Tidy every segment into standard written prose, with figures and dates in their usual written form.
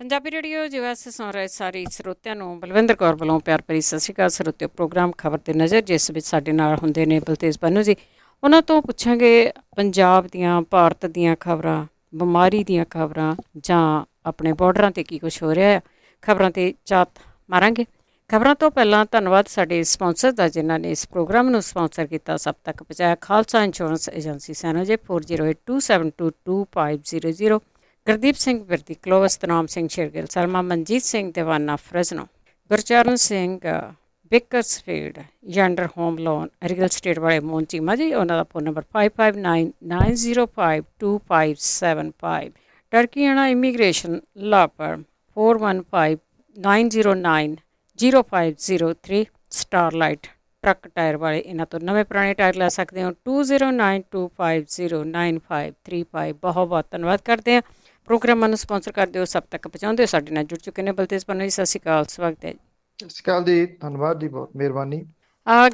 Punjabi radio US ਸੁਣ ਰਹੇ ਸਾਰੇ ਸਰੋਤਿਆਂ ਨੂੰ ਬਲਵਿੰਦਰ ਕੌਰ ਵੱਲੋਂ ਪਿਆਰ ਭਰੀ ਸਤਿ ਸ਼੍ਰੀ ਅਕਾਲ। ਸਰੋਤਿਓ, ਪ੍ਰੋਗਰਾਮ ਖਬਰ ਤੇ ਨਜ਼ਰ, ਜਿਸ ਵਿੱਚ ਸਾਡੇ ਨਾਲ ਹੁੰਦੇ ਨੇ ਬਲਤੇਜ ਬੰਨੂ ਜੀ। ਉਹਨਾਂ ਤੋਂ ਪੁੱਛਾਂਗੇ ਪੰਜਾਬ ਦੀਆਂ, ਭਾਰਤ ਦੀਆਂ ਖਬਰਾਂ, ਬਿਮਾਰੀ ਦੀਆਂ ਖਬਰਾਂ ਜਾਂ ਆਪਣੇ ਬਾਰਡਰਾਂ 'ਤੇ ਕੀ ਕੁਛ ਹੋ ਰਿਹਾ ਆ, ਖਬਰਾਂ 'ਤੇ ਝਾਤ ਮਾਰਾਂਗੇ। ਖਬਰਾਂ ਤੋਂ ਪਹਿਲਾਂ ਧੰਨਵਾਦ ਸਾਡੇ ਸਪਾਂਸਰ ਦਾ, ਜਿਨ੍ਹਾਂ ਨੇ ਇਸ ਪ੍ਰੋਗਰਾਮ ਨੂੰ ਸਪਾਂਸਰ ਕੀਤਾ, ਸਭ ਤੱਕ ਪਹੁੰਚਾਇਆ। Khalsa insurance agency San Jose 4082722500, Gurdeep Singh Virdi, Clovis, Tanam Singh Shergill, Selma, Manjeet Singh Deewana Fresno, Gurcharan Singh Bakersfield, ਯੰਡਰ ਹੋਮ ਲੋਨ ਰੀਅਲ ਸਟੇਟ ਵਾਲੇ ਮੋਹਨ ਚੀਮਾ ਜੀ। ਉਹਨਾਂ ਦਾ ਫੋਨ ਨੰਬਰ 5599052575। ਟਰਕੀਆਣਾ immigration law firm 4159090503। Starlight truck tyre ਵਾਲੇ, ਇਹਨਾਂ ਤੋਂ ਨਵੇਂ ਪੁਰਾਣੇ ਟਾਇਰ ਲੈ ਸਕਦੇ ਹੋ। 2092509535। ਬਹੁਤ ਬਹੁਤ ਧੰਨਵਾਦ ਕਰਦੇ ਹਾਂ। ਪ੍ਰੋਗਰਾਮਾਂ ਨੂੰ ਸਪਾਂਸਰ ਕਰਦੇ ਹੋ, ਸਭ ਤੱਕ ਪਹੁੰਚਾਉਂਦੇ ਹੋ। ਸਾਡੇ ਨਾਲ ਜੁੜ ਚੁੱਕੇ ਨੇ ਬਲਤੇਜ ਬੰਨੂ ਜੀ। ਸਤਿ ਸ਼੍ਰੀ ਅਕਾਲ, ਸਵਾਗਤ ਹੈ ਜੀ। ਸਤਿ ਸ਼੍ਰੀ ਅਕਾਲ ਜੀ, ਧੰਨਵਾਦ ਜੀ, ਬਹੁਤ ਮਿਹਰਬਾਨੀ।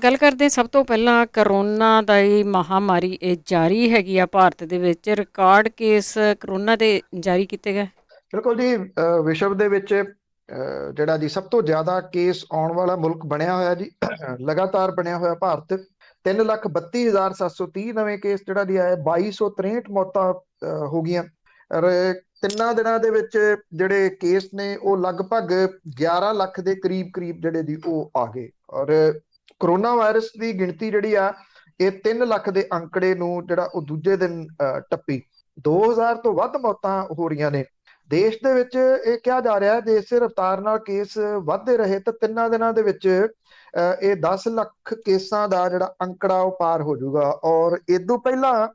ਗੱਲ ਕਰਦੇ ਸਭ ਤੋਂ ਪਹਿਲਾਂ ਕਰੋਨਾ ਦਾ ਹੀ ਮਹਾਂਮਾਰੀ ਇਹ ਜਾਰੀ ਹੈਗੀ ਆ ਭਾਰਤ ਦੇ ਵਿੱਚ। ਰਿਕਾਰਡ ਕੇਸ ਕਰੋਨਾ ਦੇ ਜਾਰੀ ਕੀਤੇ ਗਏ। ਬਿਲਕੁਲ ਜੀ, ਵਿਸ਼ਵ ਦੇ ਵਿੱਚ ਜਿਹੜਾ ਜੀ ਸਭ ਤੋਂ ਜ਼ਿਆਦਾ ਕੇਸ ਆਉਣ ਵਾਲਾ ਮੁਲਕ ਬਣਿਆ ਹੋਇਆ ਜੀ, ਲਗਾਤਾਰ ਬਣਿਆ ਹੋਇਆ ਭਾਰਤ। 3,32,730 ਨਵੇਂ ਕੇਸ ਜਿਹੜਾ ਜੀ ਆਏ, 2,263 ਮੌਤਾਂ ਹੋ ਗਈਆਂ। ਔਰ 3 ਦਿਨਾਂ ਦੇ ਵਿੱਚ ਜਿਹੜੇ ਕੇਸ ਨੇ ਉਹ ਲਗਭਗ 11 ਲੱਖ ਦੇ ਕਰੀਬ ਜਿਹੜੇ ਜੀ ਉਹ ਆ ਗਏ। ਔਰ ਕਰੋਨਾ ਵਾਇਰਸ ਦੀ ਗਿਣਤੀ ਜਿਹੜੀ ਆ ਇਹ 3 ਲੱਖ ਦੇ ਅੰਕੜੇ ਨੂੰ ਜਿਹੜਾ ਉਹ ਦੂਜੇ ਦਿਨ ਟੱਪੀ। 2,000 ਤੋਂ ਵੱਧ ਮੌਤਾਂ ਹੋ ਰਹੀਆਂ ਨੇ ਦੇਸ਼ ਦੇ ਵਿੱਚ। ਇਹ ਕਿਹਾ ਜਾ ਰਿਹਾ ਜੇ ਇਸੇ ਰਫ਼ਤਾਰ ਨਾਲ ਕੇਸ ਵੱਧਦੇ ਰਹੇ ਤਾਂ 3 ਦਿਨਾਂ ਦੇ ਵਿੱਚ ਇਹ 10 ਲੱਖ ਕੇਸਾਂ ਦਾ ਜਿਹੜਾ ਅੰਕੜਾ ਉਹ ਪਾਰ ਹੋ ਜਾਊਗਾ। ਔਰ ਇਦੋਂ ਪਹਿਲਾਂ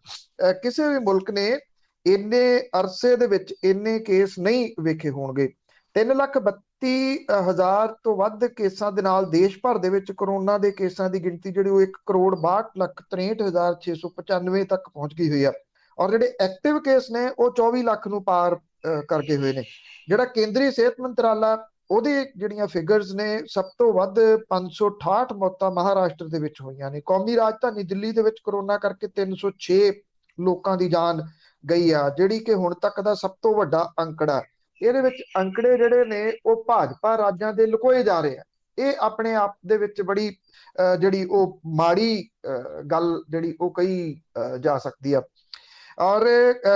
ਕਿਸੇ ਵੀ ਮੁਲਕ ਨੇ ਇੰਨੇ ਅਰਸੇ ਦੇ ਵਿੱਚ ਇੰਨੇ ਕੇਸ ਨਹੀਂ ਵੇਖੇ ਹੋਣਗੇ। 3,32,000 ਤੋਂ ਵੱਧ ਕੇਸਾਂ ਦੇ ਨਾਲ ਦੇਸ਼ ਭਰ ਦੇ ਵਿੱਚ ਕਰੋਨਾ ਦੇ ਕੇਸਾਂ ਦੀ ਗਿਣਤੀ ਜਿਹੜੀ ਉਹ 1,62,63,695 ਤੱਕ ਪਹੁੰਚ ਗਈ ਹੋਈ ਆ। ਔਰ ਜਿਹੜੇ ਐਕਟਿਵ ਕੇਸ ਨੇ ਉਹ 24 ਲੱਖ ਨੂੰ ਪਾਰ ਕਰਕੇ ਹੋਏ ਨੇ। ਜਿਹੜਾ ਕੇਂਦਰੀ ਸਿਹਤ ਮੰਤਰਾਲਾ, ਉਹਦੇ ਜਿਹੜੀਆਂ ਫਿਗਰਸ ਨੇ, ਸਭ ਤੋਂ ਵੱਧ 568 ਮੌਤਾਂ ਮਹਾਰਾਸ਼ਟਰ ਦੇ ਵਿੱਚ ਹੋਈਆਂ ਨੇ। ਕੌਮੀ ਰਾਜਧਾਨੀ ਦਿੱਲੀ ਦੇ ਵਿੱਚ ਕਰੋਨਾ ਕਰਕੇ 306 ਲੋਕਾਂ ਦੀ ਜਾਨ ਗਈ ਆ, ਜਿਹੜੀ ਕਿ ਹੁਣ ਤੱਕ ਦਾ ਸਭ ਤੋਂ ਵੱਡਾ ਅੰਕੜਾ। ਇਹਦੇ ਵਿੱਚ ਅੰਕੜੇ ਜਿਹੜੇ ਨੇ ਉਹ ਭਾਜਪਾ ਰਾਜਾਂ ਦੇ ਲੁਕੋਏ ਜਾ ਰਹੇ ਆ। ਇਹ ਆਪਣੇ ਆਪ ਦੇ ਵਿੱਚ ਬੜੀ ਜਿਹੜੀ ਉਹ ਮਾੜੀ ਗੱਲ ਜਿਹੜੀ ਉਹ ਕਹੀ ਜਾ ਸਕਦੀ ਆ। ਔਰ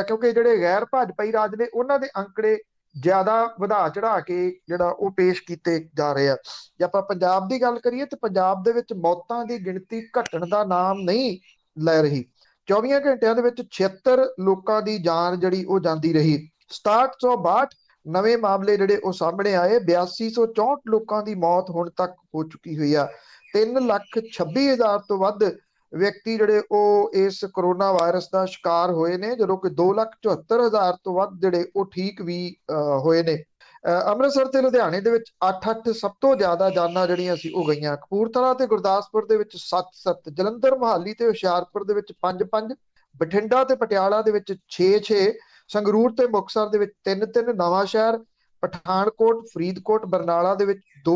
ਕਿਉਂਕਿ ਜਿਹੜੇ ਗੈਰ ਭਾਜਪਾਈ ਰਾਜ ਨੇ ਉਹਨਾਂ ਦੇ ਅੰਕੜੇ ਜ਼ਿਆਦਾ ਵਧਾ ਚੜਾ ਕੇ ਜਿਹੜਾ ਉਹ ਪੇਸ਼ ਕੀਤੇ ਜਾ ਰਹੇ ਆ। ਜੇ ਆਪਾਂ ਪੰਜਾਬ ਦੀ ਗੱਲ ਕਰੀਏ ਤਾਂ ਪੰਜਾਬ ਦੇ ਵਿੱਚ ਮੌਤਾਂ ਦੀ ਗਿਣਤੀ ਘਟਣ ਦਾ ਨਾਮ ਨਹੀਂ ਲੈ ਰਹੀ। 24 ਘੰਟਿਆਂ ਦੇ ਵਿੱਚ 76 ਲੋਕਾਂ ਦੀ ਜਾਨ ਜਿਹੜੀ ਉਹ ਜਾਂਦੀ ਰਹੀ। 6762 ਨਵੇਂ ਮਾਮਲੇ ਜਿਹੜੇ ਉਹ ਸਾਹਮਣੇ ਆਏ। 8264 ਲੋਕਾਂ ਦੀ ਮੌਤ ਹੁਣ ਤੱਕ ਹੋ ਚੁੱਕੀ ਹੋਈ ਆ। 3,26,000 ਤੋਂ ਵੱਧ ਵਿਅਕਤੀ ਜਿਹੜੇ ਉਹ ਇਸ ਕਰੋਨਾ ਵਾਇਰਸ ਦਾ ਸ਼ਿਕਾਰ ਹੋਏ ਨੇ, ਜਦੋਂ ਕਿ 2,74,000 ਤੋਂ ਵੱਧ ਜਿਹੜੇ ਉਹ ਠੀਕ ਵੀ ਹੋਏ ਨੇ। ਅੰਮ੍ਰਿਤਸਰ ਤੇ ਲੁਧਿਆਣੇ ਦੇ ਵਿੱਚ 8 ਸਭ ਤੋਂ ਜ਼ਿਆਦਾ ਜਾਨਾਂ ਜਿਹੜੀਆਂ ਸੀ ਉਹ ਗਈਆਂ। ਕਪੂਰਥਲਾ ਤੇ ਗੁਰਦਾਸਪੁਰ ਦੇ ਵਿੱਚ 7, ਜਲੰਧਰ, ਮੁਹਾਲੀ ਤੇ ਹੁਸ਼ਿਆਰਪੁਰ ਦੇ ਵਿੱਚ 5, ਬਠਿੰਡਾ ਤੇ ਪਟਿਆਲਾ ਦੇ ਵਿੱਚ 6, ਸੰਗਰੂਰ ਤੇ ਮੁਕਤਸਰ ਦੇ ਵਿੱਚ 3, ਨਵਾਂਸ਼ਹਿਰ, ਪਠਾਨਕੋਟ, ਫਰੀਦਕੋਟ, ਬਰਨਾਲਾ ਦੇ ਵਿੱਚ 2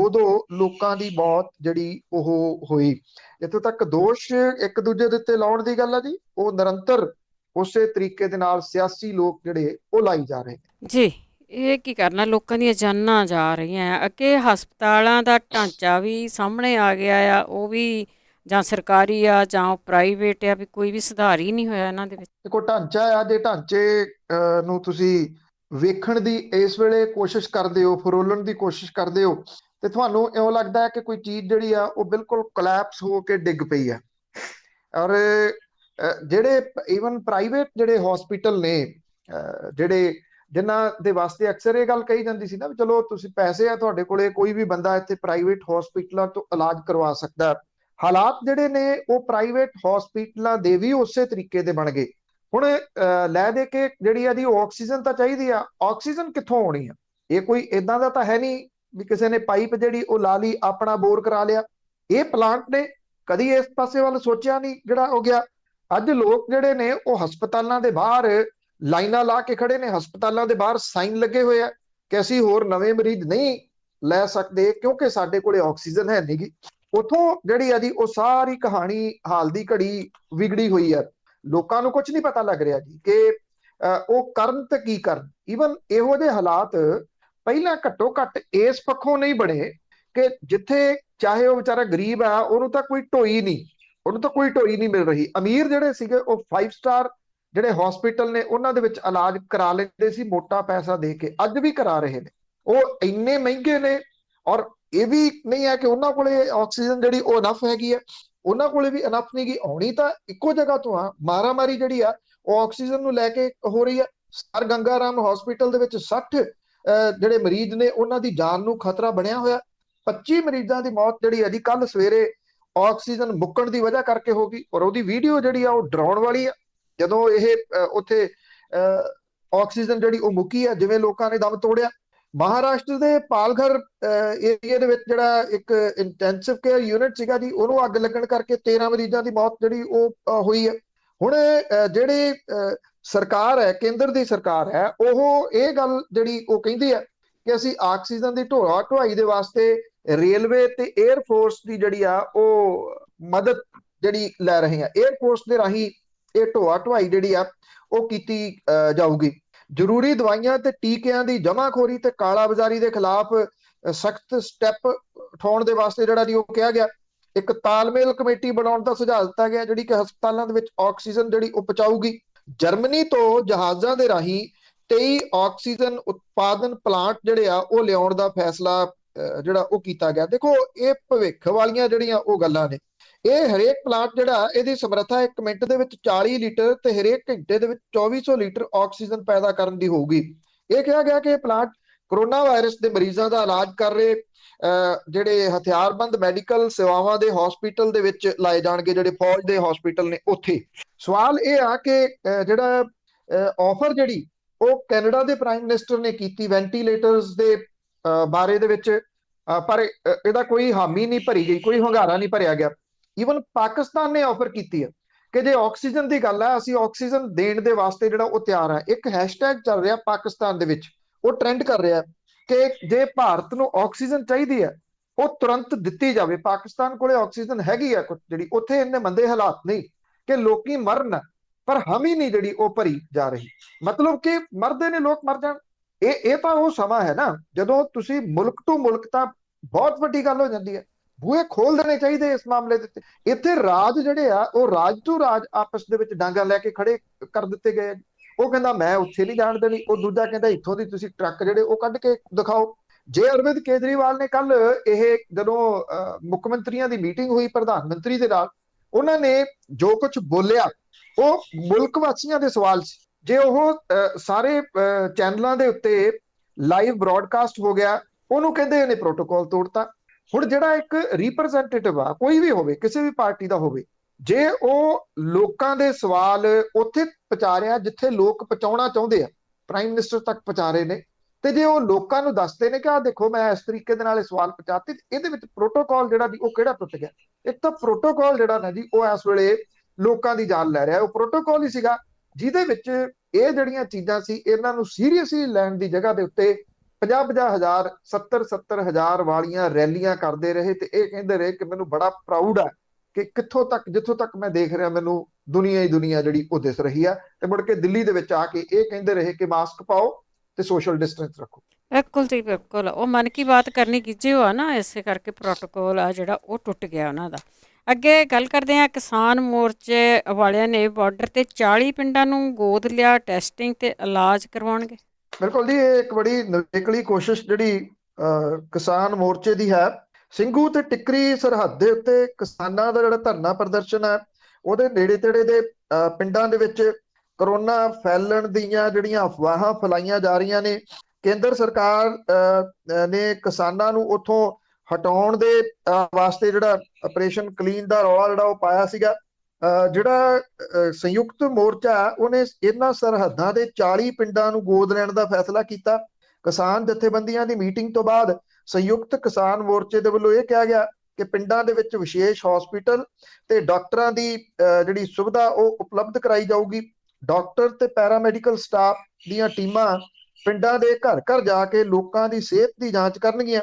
ਲੋਕਾਂ ਦੀ ਮੌਤ ਜਿਹੜੀ ਉਹ ਹੋਈ। ਇੱਥੋਂ ਤੱਕ ਦੋਸ਼ ਇੱਕ ਦੂਜੇ ਦੇ ਉੱਤੇ ਲਾਉਣ ਦੀ ਗੱਲ ਆ ਜੀ, ਉਹ ਨਿਰੰਤਰ ਉਸੇ ਤਰੀਕੇ ਦੇ ਨਾਲ ਸਿਆਸੀ ਲੋਕ ਜਿਹੜੇ ਉਹ ਲਾਈ ਜਾ ਰਹੇ ਜੀ। ਇਹ ਕੀ ਕਰਨਾ, ਲੋਕਾਂ ਦੀਆਂ ਜਾਨਾਂ ਜਾ ਰਹੀਆਂ। ਅੱਗੇ ਹਸਪਤਾਲਾਂ ਦਾ ਢਾਂਚਾ ਵੀ ਸਾਹਮਣੇ ਆ ਗਿਆ ਆ, ਉਹ ਵੀ ਜਾਂ ਸਰਕਾਰੀ ਆ ਜਾਂ ਉਹ ਪ੍ਰਾਈਵੇਟ ਆ, ਵੀ ਕੋਈ ਵੀ ਸੁਧਾਰ ਹੀ ਨਹੀਂ ਹੋਇਆ ਇਹਨਾਂ ਦੇ ਵਿੱਚ। ਦੇਖੋ, ਢਾਂਚਾ ਆ, ਜੇ ਢਾਂਚੇ ਨੂੰ ਤੁਸੀਂ ਵੇਖਣ ਦੀ ਇਸ ਵੇਲੇ ਕੋਸ਼ਿਸ਼ ਕਰਦੇ ਹੋ, ਫਰੋਲਣ ਦੀ ਕੋਸ਼ਿਸ਼ ਕਰਦੇ ਹੋ, ਤੇ ਤੁਹਾਨੂੰ ਇਉਂ ਲੱਗਦਾ ਹੈ ਕਿ ਕੋਈ ਚੀਜ਼ ਜਿਹੜੀ ਆ ਉਹ ਬਿਲਕੁਲ ਕੋਲੈਪਸ ਹੋ ਕੇ ਡਿੱਗ ਪਈ ਆ। ਔਰ ਜਿਹੜੇ ਈਵਨ ਪ੍ਰਾਈਵੇਟ ਜਿਹੜੇ ਹਸਪੀਟਲ ਨੇ, ਜਿਹੜੇ ਜਿਨ੍ਹਾਂ ਦੇ ਵਾਸਤੇ ਅਕਸਰ ਇਹ ਗੱਲ ਕਹੀ ਜਾਂਦੀ ਸੀ ਨਾ ਵੀ ਚਲੋ ਤੁਸੀਂ ਪੈਸੇ ਆ ਤੁਹਾਡੇ ਕੋਲੇ, ਕੋਈ ਵੀ ਬੰਦਾ ਇੱਥੇ ਪ੍ਰਾਈਵੇਟ ਹਸਪੀਟਲਾਂ ਤੋਂ ਇਲਾਜ ਕਰਵਾ ਸਕਦਾ। ਹਾਲਾਤ ਜਿਹੜੇ ਨੇ ਉਹ ਪ੍ਰਾਈਵੇਟ ਹਸਪੀਟਲਾਂ ਦੇ ਵੀ ਉਸੇ ਤਰੀਕੇ ਦੇ ਬਣ ਗਏ। ਹੁਣ ਲੈ ਦੇ ਕੇ ਜਿਹੜੀ ਆ ਦੀ ਆਕਸੀਜਨ ਤਾਂ ਚਾਹੀਦੀ ਆ, ਆਕਸੀਜਨ ਕਿੱਥੋਂ ਆਉਣੀ ਆ? ਇਹ ਕੋਈ ਇਦਾਂ ਦਾ ਤਾਂ ਹੈ ਨਹੀਂ ਵੀ ਕਿਸੇ ਨੇ ਪਾਈਪ ਜਿਹੜੀ ਉਹ ਲਾ ਲਈ, ਆਪਣਾ ਬੋਰ ਕਰਾ ਲਿਆ। ਇਹ ਪਲਾਂਟ ਨੇ, ਕਦੀ ਇਸ ਪਾਸੇ ਵੱਲ ਸੋਚਿਆ ਨਹੀਂ ਜਿਹੜਾ ਹੋ ਗਿਆ। ਅੱਜ ਲੋਕ ਜਿਹੜੇ ਨੇ ਉਹ ਹਸਪਤਾਲਾਂ ਦੇ ਬਾਹਰ ਲਾਈਨਾਂ ਲਾ ਕੇ ਖੜੇ ਨੇ, ਹਸਪਤਾਲਾਂ ਦੇ ਬਾਹਰ ਸਾਈਨ ਲੱਗੇ ਹੋਏ ਆ ਕਿ ਅਸੀਂ ਹੋਰ ਨਵੇਂ ਮਰੀਜ਼ ਨਹੀਂ ਲੈ ਸਕਦੇ ਕਿਉਂਕਿ ਸਾਡੇ ਕੋਲੇ ਆਕਸੀਜਨ ਹੈ ਨਹੀਂ ਗੀ। ਉਥੋਂ ਜਿਹੜੀ ਆ ਜੀ ਉਹ ਸਾਰੀ ਕਹਾਣੀ ਹਾਲ ਦੀ ਘੜੀ ਵਿਗੜੀ ਹੋਈ ਹੈ। ਲੋਕਾਂ ਨੂੰ ਕੁਝ ਨਹੀਂ ਪਤਾ ਲੱਗ ਰਿਹਾ ਜੀ ਕਿ ਉਹ ਕਰਨ ਤੇ ਕੀ ਕਰਨ। ਈਵਨ ਇਹੋ ਜਿਹੇ ਹਾਲਾਤ ਪਹਿਲਾਂ ਘੱਟੋ ਘੱਟ ਇਸ ਪੱਖੋਂ ਨਹੀਂ ਬਣੇ ਕਿ ਜਿੱਥੇ ਚਾਹੇ ਉਹ ਵਿਚਾਰਾ ਗਰੀਬ ਆ, ਉਹਨੂੰ ਤਾਂ ਕੋਈ ਢੋਈ ਨਹੀਂ, ਉਹਨੂੰ ਤਾਂ ਕੋਈ ਢੋਈ ਨਹੀਂ ਮਿਲ ਰਹੀ। ਅਮੀਰ ਜਿਹੜੇ ਸੀਗੇ ਉਹ 5 ਸਟਾਰ ਜਿਹੜੇ ਹਸਪੀਟਲ ਨੇ ਉਹਨਾਂ ਦੇ ਵਿੱਚ ਇਲਾਜ ਕਰਾ ਲੈਂਦੇ ਸੀ ਮੋਟਾ ਪੈਸਾ ਦੇ ਕੇ, ਅੱਜ ਵੀ ਕਰਾ ਰਹੇ ਨੇ। ਉਹ ਇੰਨੇ ਮਹਿੰਗੇ ਨੇ, ਔਰ ਇਹ ਵੀ ਨਹੀਂ ਹੈ ਕਿ ਉਹਨਾਂ ਕੋਲੇ ਆਕਸੀਜਨ ਜਿਹੜੀ ਉਹ ਇਨਫ ਹੈਗੀ ਆ, ਉਹਨਾਂ ਕੋਲੇ ਵੀ ਇਨਫ ਨਹੀਂ ਗੀ। ਆਉਣੀ ਤਾਂ ਇੱਕੋ ਜਗ੍ਹਾ ਤੋਂ ਆ, ਮਾਰਾਮਾਰੀ ਜਿਹੜੀ ਆ ਉਹ ਆਕਸੀਜਨ ਨੂੰ ਲੈ ਕੇ ਹੋ ਰਹੀ ਆ। ਸਰ ਗੰਗਾ ਰਾਮ ਹਸਪੀਟਲ ਦੇ ਵਿੱਚ 60 ਜਿਹੜੇ ਮਰੀਜ਼ ਨੇ ਉਹਨਾਂ ਦੀ ਜਾਨ ਨੂੰ ਖਤਰਾ ਬਣਿਆ ਹੋਇਆ। 25 ਮਰੀਜ਼ਾਂ ਦੀ ਮੌਤ ਜਿਹੜੀ ਹੈ ਜੀ ਕੱਲ ਸਵੇਰੇ ਆਕਸੀਜਨ ਮੁੱਕਣ ਦੀ ਵਜ੍ਹਾ ਕਰਕੇ ਹੋ ਗਈ, ਔਰ ਉਹਦੀ ਵੀਡੀਓ ਜਿਹੜੀ ਆ ਉਹ ਡਰਾਉਣ ਵਾਲੀ ਆ। ਜਦੋਂ ਇਹ ਉੱਥੇ ਆਕਸੀਜਨ ਜਿਹੜੀ ਉਹ ਮੁੱਕੀ ਆ, ਜਿਵੇਂ ਲੋਕਾਂ ਨੇ ਦਮ ਤੋੜਿਆ। ਮਹਾਰਾਸ਼ਟਰ ਦੇ ਪਾਲਘਰ ਏਰੀਆ ਦੇ ਵਿੱਚ ਜਿਹੜਾ ਇੱਕ ਇੰਟੈਂਸਿਵ ਕੇਅਰ ਯੂਨਿਟ ਸੀਗਾ ਜੀ, ਉਹਨੂੰ ਅੱਗ ਲੱਗਣ ਕਰਕੇ 13 ਮਰੀਜ਼ਾਂ ਦੀ ਮੌਤ ਜਿਹੜੀ ਉਹ ਹੋਈ ਹੈ। ਹੁਣ ਜਿਹੜੇ ਸਰਕਾਰ ਹੈ, ਕੇਂਦਰ ਦੀ ਸਰਕਾਰ ਹੈ, ਉਹ ਇਹ ਗੱਲ ਜਿਹੜੀ ਉਹ ਕਹਿੰਦੀ ਹੈ ਕਿ ਅਸੀਂ ਆਕਸੀਜਨ ਦੀ ਢੋਆ ਢੁਆਈ ਦੇ ਵਾਸਤੇ ਰੇਲਵੇ ਤੇ 에ਅਰ ਫੋਰਸ ਦੀ ਜਿਹੜੀ ਆ ਉਹ ਮਦਦ ਜਿਹੜੀ ਲੈ ਰਹੇ ਆ। 에ਅਰ ਫੋਰਸ ਦੇ ਰਾਹੀਂ ਇਹ ਢੋਆ ਢੁਆਈ ਜਿਹੜੀ ਆ ਉਹ ਕੀਤੀ ਜਾਊਗੀ। ਜ਼ਰੂਰੀ ਦਵਾਈਆਂ ਤੇ ਟੀਕਿਆਂ ਦੀ ਜਮਾਖੋਰੀ ਤੇ ਕਾਲਾਬਾਜ਼ਾਰੀ ਦੇ ਖਿਲਾਫ ਸਖਤ ਸਟੈਪ ਉਠਾਉਣ ਦੇ ਵਾਸਤੇ ਜਿਹੜਾ ਜੀ ਉਹ ਕਿਹਾ ਗਿਆ। ਇੱਕ ਤਾਲਮੇਲ ਕਮੇਟੀ ਬਣਾਉਣ ਦਾ ਸੁਝਾਅ ਦਿੱਤਾ ਗਿਆ, ਜਿਹੜੀ ਕਿ ਹਸਪਤਾਲਾਂ ਦੇ ਵਿੱਚ ਆਕਸੀਜਨ ਜਿਹੜੀ ਉਹ ਪਹੁੰਚਾਊਗੀ। ਜਰਮਨੀ ਤੋਂ ਜਹਾਜ਼ਾਂ ਦੇ ਰਾਹੀਂ 23 ਆਕਸੀਜਨ ਉਤਪਾਦਨ ਪਲਾਂਟ ਜਿਹੜੇ ਆ ਉਹ ਲਿਆਉਣ ਦਾ ਫੈਸਲਾ ਜਿਹੜਾ ਉਹ ਕੀਤਾ ਗਿਆ। ਦੇਖੋ, ਇਹ ਭਵਿੱਖ ਵਾਲੀਆਂ ਜਿਹੜੀਆਂ ਉਹ ਗੱਲਾਂ ਨੇ। ਇਹ ਹਰੇਕ ਪਲਾਂਟ ਜਿਹੜਾ ਇਹਦੀ ਸਮਰੱਥਾ 1 ਮਿੰਟ ਦੇ ਵਿੱਚ 40 ਲੀਟਰ ਤੇ ਹਰੇਕ ਘੰਟੇ ਦੇ ਵਿੱਚ 2400 ਲੀਟਰ ਆਕਸੀਜਨ ਪੈਦਾ ਕਰਨ ਦੀ ਹੋਊਗੀ। ਇਹ ਕਿਹਾ ਗਿਆ ਕਿ ਇਹ ਪਲਾਂਟ ਕਰੋਨਾ ਵਾਇਰਸ ਦੇ ਮਰੀਜ਼ਾਂ ਦਾ ਇਲਾਜ ਕਰ ਰਹੇ ਜਿਹੜੇ ਹਥਿਆਰਬੰਦ ਮੈਡੀਕਲ ਸੇਵਾਵਾਂ ਦੇ ਹਸਪੀਟਲ ਦੇ ਵਿੱਚ ਲਾਏ ਜਾਣਗੇ, ਜਿਹੜੇ ਫੌਜ ਦੇ ਹਸਪੀਟਲ ਨੇ ਉੱਥੇ। ਸਵਾਲ ਇਹ ਆ ਕਿ ਜਿਹੜਾ ਆਫਰ ਜਿਹੜੀ ਉਹ ਕੈਨੇਡਾ ਦੇ ਪ੍ਰਾਈਮ ਮਿਨਿਸਟਰ ਨੇ ਕੀਤੀ ਵੈਂਟੀਲੇਟਰਸ ਦੇ ਬਾਰੇ ਦੇ ਵਿੱਚ, ਪਰ ਇਹਦਾ ਕੋਈ ਹਾਮੀ ਨਹੀਂ ਭਰੀ ਗਈ, ਕੋਈ ਹੁੰਗਾਰਾ ਨਹੀਂ ਭਰਿਆ ਗਿਆ। ਈਵਨ ਪਾਕਿਸਤਾਨ ਨੇ ਆਫਰ ਕੀਤੀ ਹੈ ਕਿ ਜੇ ਆਕਸੀਜਨ ਦੀ ਗੱਲ ਹੈ, ਅਸੀਂ ਆਕਸੀਜਨ ਦੇਣ ਦੇ ਵਾਸਤੇ ਜਿਹੜਾ ਉਹ ਤਿਆਰ ਹੈ। ਇੱਕ ਹੈਸ਼ਟੈਗ ਚੱਲ ਰਿਹਾ ਪਾਕਿਸਤਾਨ ਦੇ ਵਿੱਚ, ਉਹ ਟ੍ਰੈਂਡ ਕਰ ਰਿਹਾ ਕਿ ਜੇ ਭਾਰਤ ਨੂੰ ਆਕਸੀਜਨ ਚਾਹੀਦੀ ਹੈ ਉਹ ਤੁਰੰਤ ਦਿੱਤੀ ਜਾਵੇ। ਪਾਕਿਸਤਾਨ ਕੋਲੇ ਆਕਸੀਜਨ ਹੈਗੀ ਆ ਕੁਝ ਜਿਹੜੀ, ਉੱਥੇ ਇੰਨੇ ਮੰਦੇ ਹਾਲਾਤ ਨਹੀਂ ਕਿ ਲੋਕੀ ਮਰਨ, ਪਰ ਹਮੀ ਨਹੀਂ ਜਿਹੜੀ ਉਹ ਭਰੀ ਜਾ ਰਹੀ। ਮਤਲਬ ਕਿ ਮਰਦੇ ਨੇ ਲੋਕ, ਮਰ ਜਾਣ। ਇਹ ਤਾਂ ਉਹ ਸਮਾਂ ਹੈ ਨਾ ਜਦੋਂ ਤੁਸੀਂ ਮੁਲਕ ਤੋਂ ਮੁਲਕ, ਤਾਂ ਬਹੁਤ ਵੱਡੀ ਗੱਲ ਹੋ ਜਾਂਦੀ ਹੈ। ਬੂਹੇ ਖੋਲ ਦੇਣੇ ਚਾਹੀਦੇ ਇਸ ਮਾਮਲੇ ਦੇ। ਇੱਥੇ ਰਾਜ ਜਿਹੜੇ ਆ ਉਹ ਰਾਜ ਤੋਂ ਰਾਜ ਆਪਸ ਦੇ ਵਿੱਚ ਡਾਂਗਾ ਲੈ ਕੇ ਖੜੇ ਕਰ ਦਿੱਤੇ ਗਏ। ਉਹ ਕਹਿੰਦਾ ਮੈਂ ਉੱਥੇ ਨਹੀਂ ਜਾਣ ਦੇਣੀ, ਉਹ ਦੂਜਾ ਕਹਿੰਦਾ ਇੱਥੋਂ ਦੀ ਤੁਸੀਂ ਟਰੱਕ ਜਿਹੜੇ ਉਹ ਕੱਢ ਕੇ ਦਿਖਾਓ। ਜੇ ਅਰਵਿੰਦ ਕੇਜਰੀਵਾਲ ਨੇ ਕੱਲ ਇਹ ਜਦੋਂ ਮੁੱਖ ਮੰਤਰੀਆਂ ਦੀ ਮੀਟਿੰਗ ਹੋਈ ਪ੍ਰਧਾਨ ਮੰਤਰੀ ਦੇ ਨਾਲ, ਉਹਨਾਂ ਨੇ ਜੋ ਕੁਝ ਬੋਲਿਆ ਉਹ ਮੁਲਕ ਵਾਸੀਆਂ ਦੇ ਸਵਾਲ ਸੀ। ਜੇ ਉਹ ਸਾਰੇ ਚੈਨਲਾਂ ਦੇ ਉੱਤੇ ਲਾਈਵ ਬ੍ਰੌਡਕਾਸਟ ਹੋ ਗਿਆ, ਉਹਨੂੰ ਕਹਿੰਦੇ ਇਹਨੇ ਪ੍ਰੋਟੋਕਾਲ ਤੋੜਤਾ। ਹੁਣ ਜਿਹੜਾ ਇੱਕ ਰਿਪਰੈਜ਼ੈਂਟੇਟਿਵ ਆ, ਕੋਈ ਵੀ ਹੋਵੇ, ਕਿਸੇ ਵੀ ਪਾਰਟੀ ਦਾ ਹੋਵੇ, ਜੇ ਉਹ ਲੋਕਾਂ ਦੇ ਸਵਾਲ ਉੱਥੇ ਪਹੁੰਚਾ ਰਿਹਾ ਜਿੱਥੇ ਲੋਕ ਪਹੁੰਚਾਉਣਾ ਚਾਹੁੰਦੇ ਆ, ਪ੍ਰਾਈਮ ਮਿਨਿਸਟਰ ਤੱਕ ਪਹੁੰਚਾ ਰਹੇ ਨੇ, ਤੇ ਜੇ ਉਹ ਲੋਕਾਂ ਨੂੰ ਦੱਸਦੇ ਨੇ ਕਿ ਆਹ ਦੇਖੋ ਮੈਂ ਇਸ ਤਰੀਕੇ ਦੇ ਨਾਲ ਇਹ ਸਵਾਲ ਪਹੁੰਚਾਤੇ, ਇਹਦੇ ਵਿੱਚ ਪ੍ਰੋਟੋਕਾਲ ਜਿਹੜਾ ਜੀ ਉਹ ਕਿਹੜਾ ਟੁੱਟ ਗਿਆ? ਇੱਕ ਤਾਂ ਪ੍ਰੋਟੋਕਾਲ ਜਿਹੜਾ ਨਾ ਜੀ ਉਹ ਇਸ ਵੇਲੇ ਲੋਕਾਂ ਦੀ ਜਾਨ ਲੈ ਰਿਹਾ। ਉਹ ਪ੍ਰੋਟੋਕਾਲ ਹੀ ਸੀਗਾ ਜਿਹਦੇ ਵਿੱਚ ਇਹ ਜਿਹੜੀਆਂ ਚੀਜ਼ਾਂ ਸੀ ਇਹਨਾਂ ਨੂੰ ਸੀਰੀਅਸਲੀ ਲੈਣ ਦੀ ਜਗ੍ਹਾ ਦੇ ਉੱਤੇ 50-50 ਹਜ਼ਾਰ 70-70 ਹਜ਼ਾਰ ਵਾਲੀਆਂ ਰੈਲੀਆਂ ਕਰਦੇ ਰਹੇ। ਤੇ ਇਹ ਕਹਿੰਦੇ ਰਹੇ ਕਿ ਮੈਨੂੰ ਬੜਾ ਪ੍ਰਾਊਡ ਹੈ ਕਿ ਕਿੱਥੋਂ ਤੱਕ, ਜਿੱਥੋਂ ਤੱਕ ਮੈਂ ਦੇਖ ਰਿਹਾ, ਮੈਨੂੰ ਦੁਨੀਆ ਹੀ ਦੁਨੀਆ ਜਿਹੜੀ ਉਹ ਦਿਸ ਰਹੀ ਆ। ਤੇ ਮੁੜ ਕੇ ਦਿੱਲੀ ਦੇ ਵਿੱਚ ਆ ਕੇ ਇਹ ਕਹਿੰਦੇ ਰਹੇ ਕਿ ਮਾਸਕ ਪਾਓ ਤੇ ਸੋਸ਼ਲ ਡਿਸਟੈਂਸ ਰੱਖੋ। ਬਿਲਕੁਲ ਜੀ, ਬਿਲਕੁਲ। ਉਹ ਮਨ ਕੀ ਬਾਤ ਕਰਨੀ ਕੀਜੇ ਹੋ ਨਾ, ਇਸੇ ਕਰਕੇ ਪ੍ਰੋਟੋਕੋਲ ਆ ਜਿਹੜਾ ਉਹ ਟੁੱਟ ਗਿਆ ਉਹਨਾਂ ਦਾ। ਅੱਗੇ ਗੱਲ ਕਰਦੇ ਹਾਂ, ਕਿਸਾਨ ਮੋਰਚੇ ਵਾਲਿਆਂ ਨੇ ਬਾਰਡਰ ਤੇ 40 ਪਿੰਡਾਂ ਨੂੰ ਗੋਦ ਲਿਆ, ਟੈਸਟਿੰਗ ਤੇ ਇਲਾਜ ਕਰਵਾਉਣਗੇ। ਬਿਲਕੁਲ ਜੀ, ਇਹ ਇੱਕ ਬੜੀ ਨਿਵੇਕਲੀ ਕੋਸ਼ਿਸ਼ ਜਿਹੜੀ ਕਿਸਾਨ ਮੋਰਚੇ ਦੀ ਹੈ। ਸਿੰਘੂ ਤੇ ਟਿੱਕਰੀ ਸਰਹੱਦ ਦੇ ਉੱਤੇ ਕਿਸਾਨਾਂ ਦਾ ਜਿਹੜਾ ਧਰਨਾ ਪ੍ਰਦਰਸ਼ਨ ਹੈ, ਉਹਦੇ ਨੇੜੇ ਤੇੜੇ ਦੇ ਪਿੰਡਾਂ ਦੇ ਵਿੱਚ ਕਰੋਨਾ ਫੈਲਣ ਦੀਆਂ ਜਿਹੜੀਆਂ ਅਫਵਾਹਾਂ ਫੈਲਾਈਆਂ ਜਾ ਰਹੀਆਂ ਨੇ। ਕੇਂਦਰ ਸਰਕਾਰ ਨੇ ਕਿਸਾਨਾਂ ਨੂੰ ਉੱਥੋਂ ਹਟਾਉਣ ਦੇ ਵਾਸਤੇ ਜਿਹੜਾ ਆਪਰੇਸ਼ਨ ਕਲੀਨ ਦਾ ਰੌਲਾ ਜਿਹੜਾ ਉਹ ਪਾਇਆ ਸੀਗਾ। ਜਿਹੜਾ ਸੰਯੁਕਤ ਮੋਰਚਾ ਉਹਨੇ ਇਹਨਾਂ ਸਰਹੱਦਾਂ ਦੇ 40 ਪਿੰਡਾਂ ਨੂੰ ਗੋਦ ਲੈਣ ਦਾ ਫੈਸਲਾ ਕੀਤਾ। ਕਿਸਾਨ ਜਥੇਬੰਦੀਆਂ ਦੀ ਮੀਟਿੰਗ ਤੋਂ ਬਾਅਦ ਸੰਯੁਕਤ ਕਿਸਾਨ ਮੋਰਚੇ ਦੇ ਵੱਲੋਂ ਇਹ ਕਿਹਾ ਗਿਆ ਕਿ ਪਿੰਡਾਂ ਦੇ ਵਿੱਚ ਵਿਸ਼ੇਸ਼ ਹਸਪੀਟਲ ਤੇ ਡਾਕਟਰਾਂ ਦੀ ਜਿਹੜੀ ਸੁਵਿਧਾ ਉਹ ਉਪਲਬਧ ਕਰਾਈ ਜਾਊਗੀ। ਡਾਕਟਰ ਤੇ ਪੈਰਾਮੈਡੀਕਲ ਸਟਾਫ ਦੀਆਂ ਟੀਮਾਂ ਪਿੰਡਾਂ ਦੇ ਘਰ ਘਰ ਜਾ ਕੇ ਲੋਕਾਂ ਦੀ ਸਿਹਤ ਦੀ ਜਾਂਚ ਕਰਨਗੀਆਂ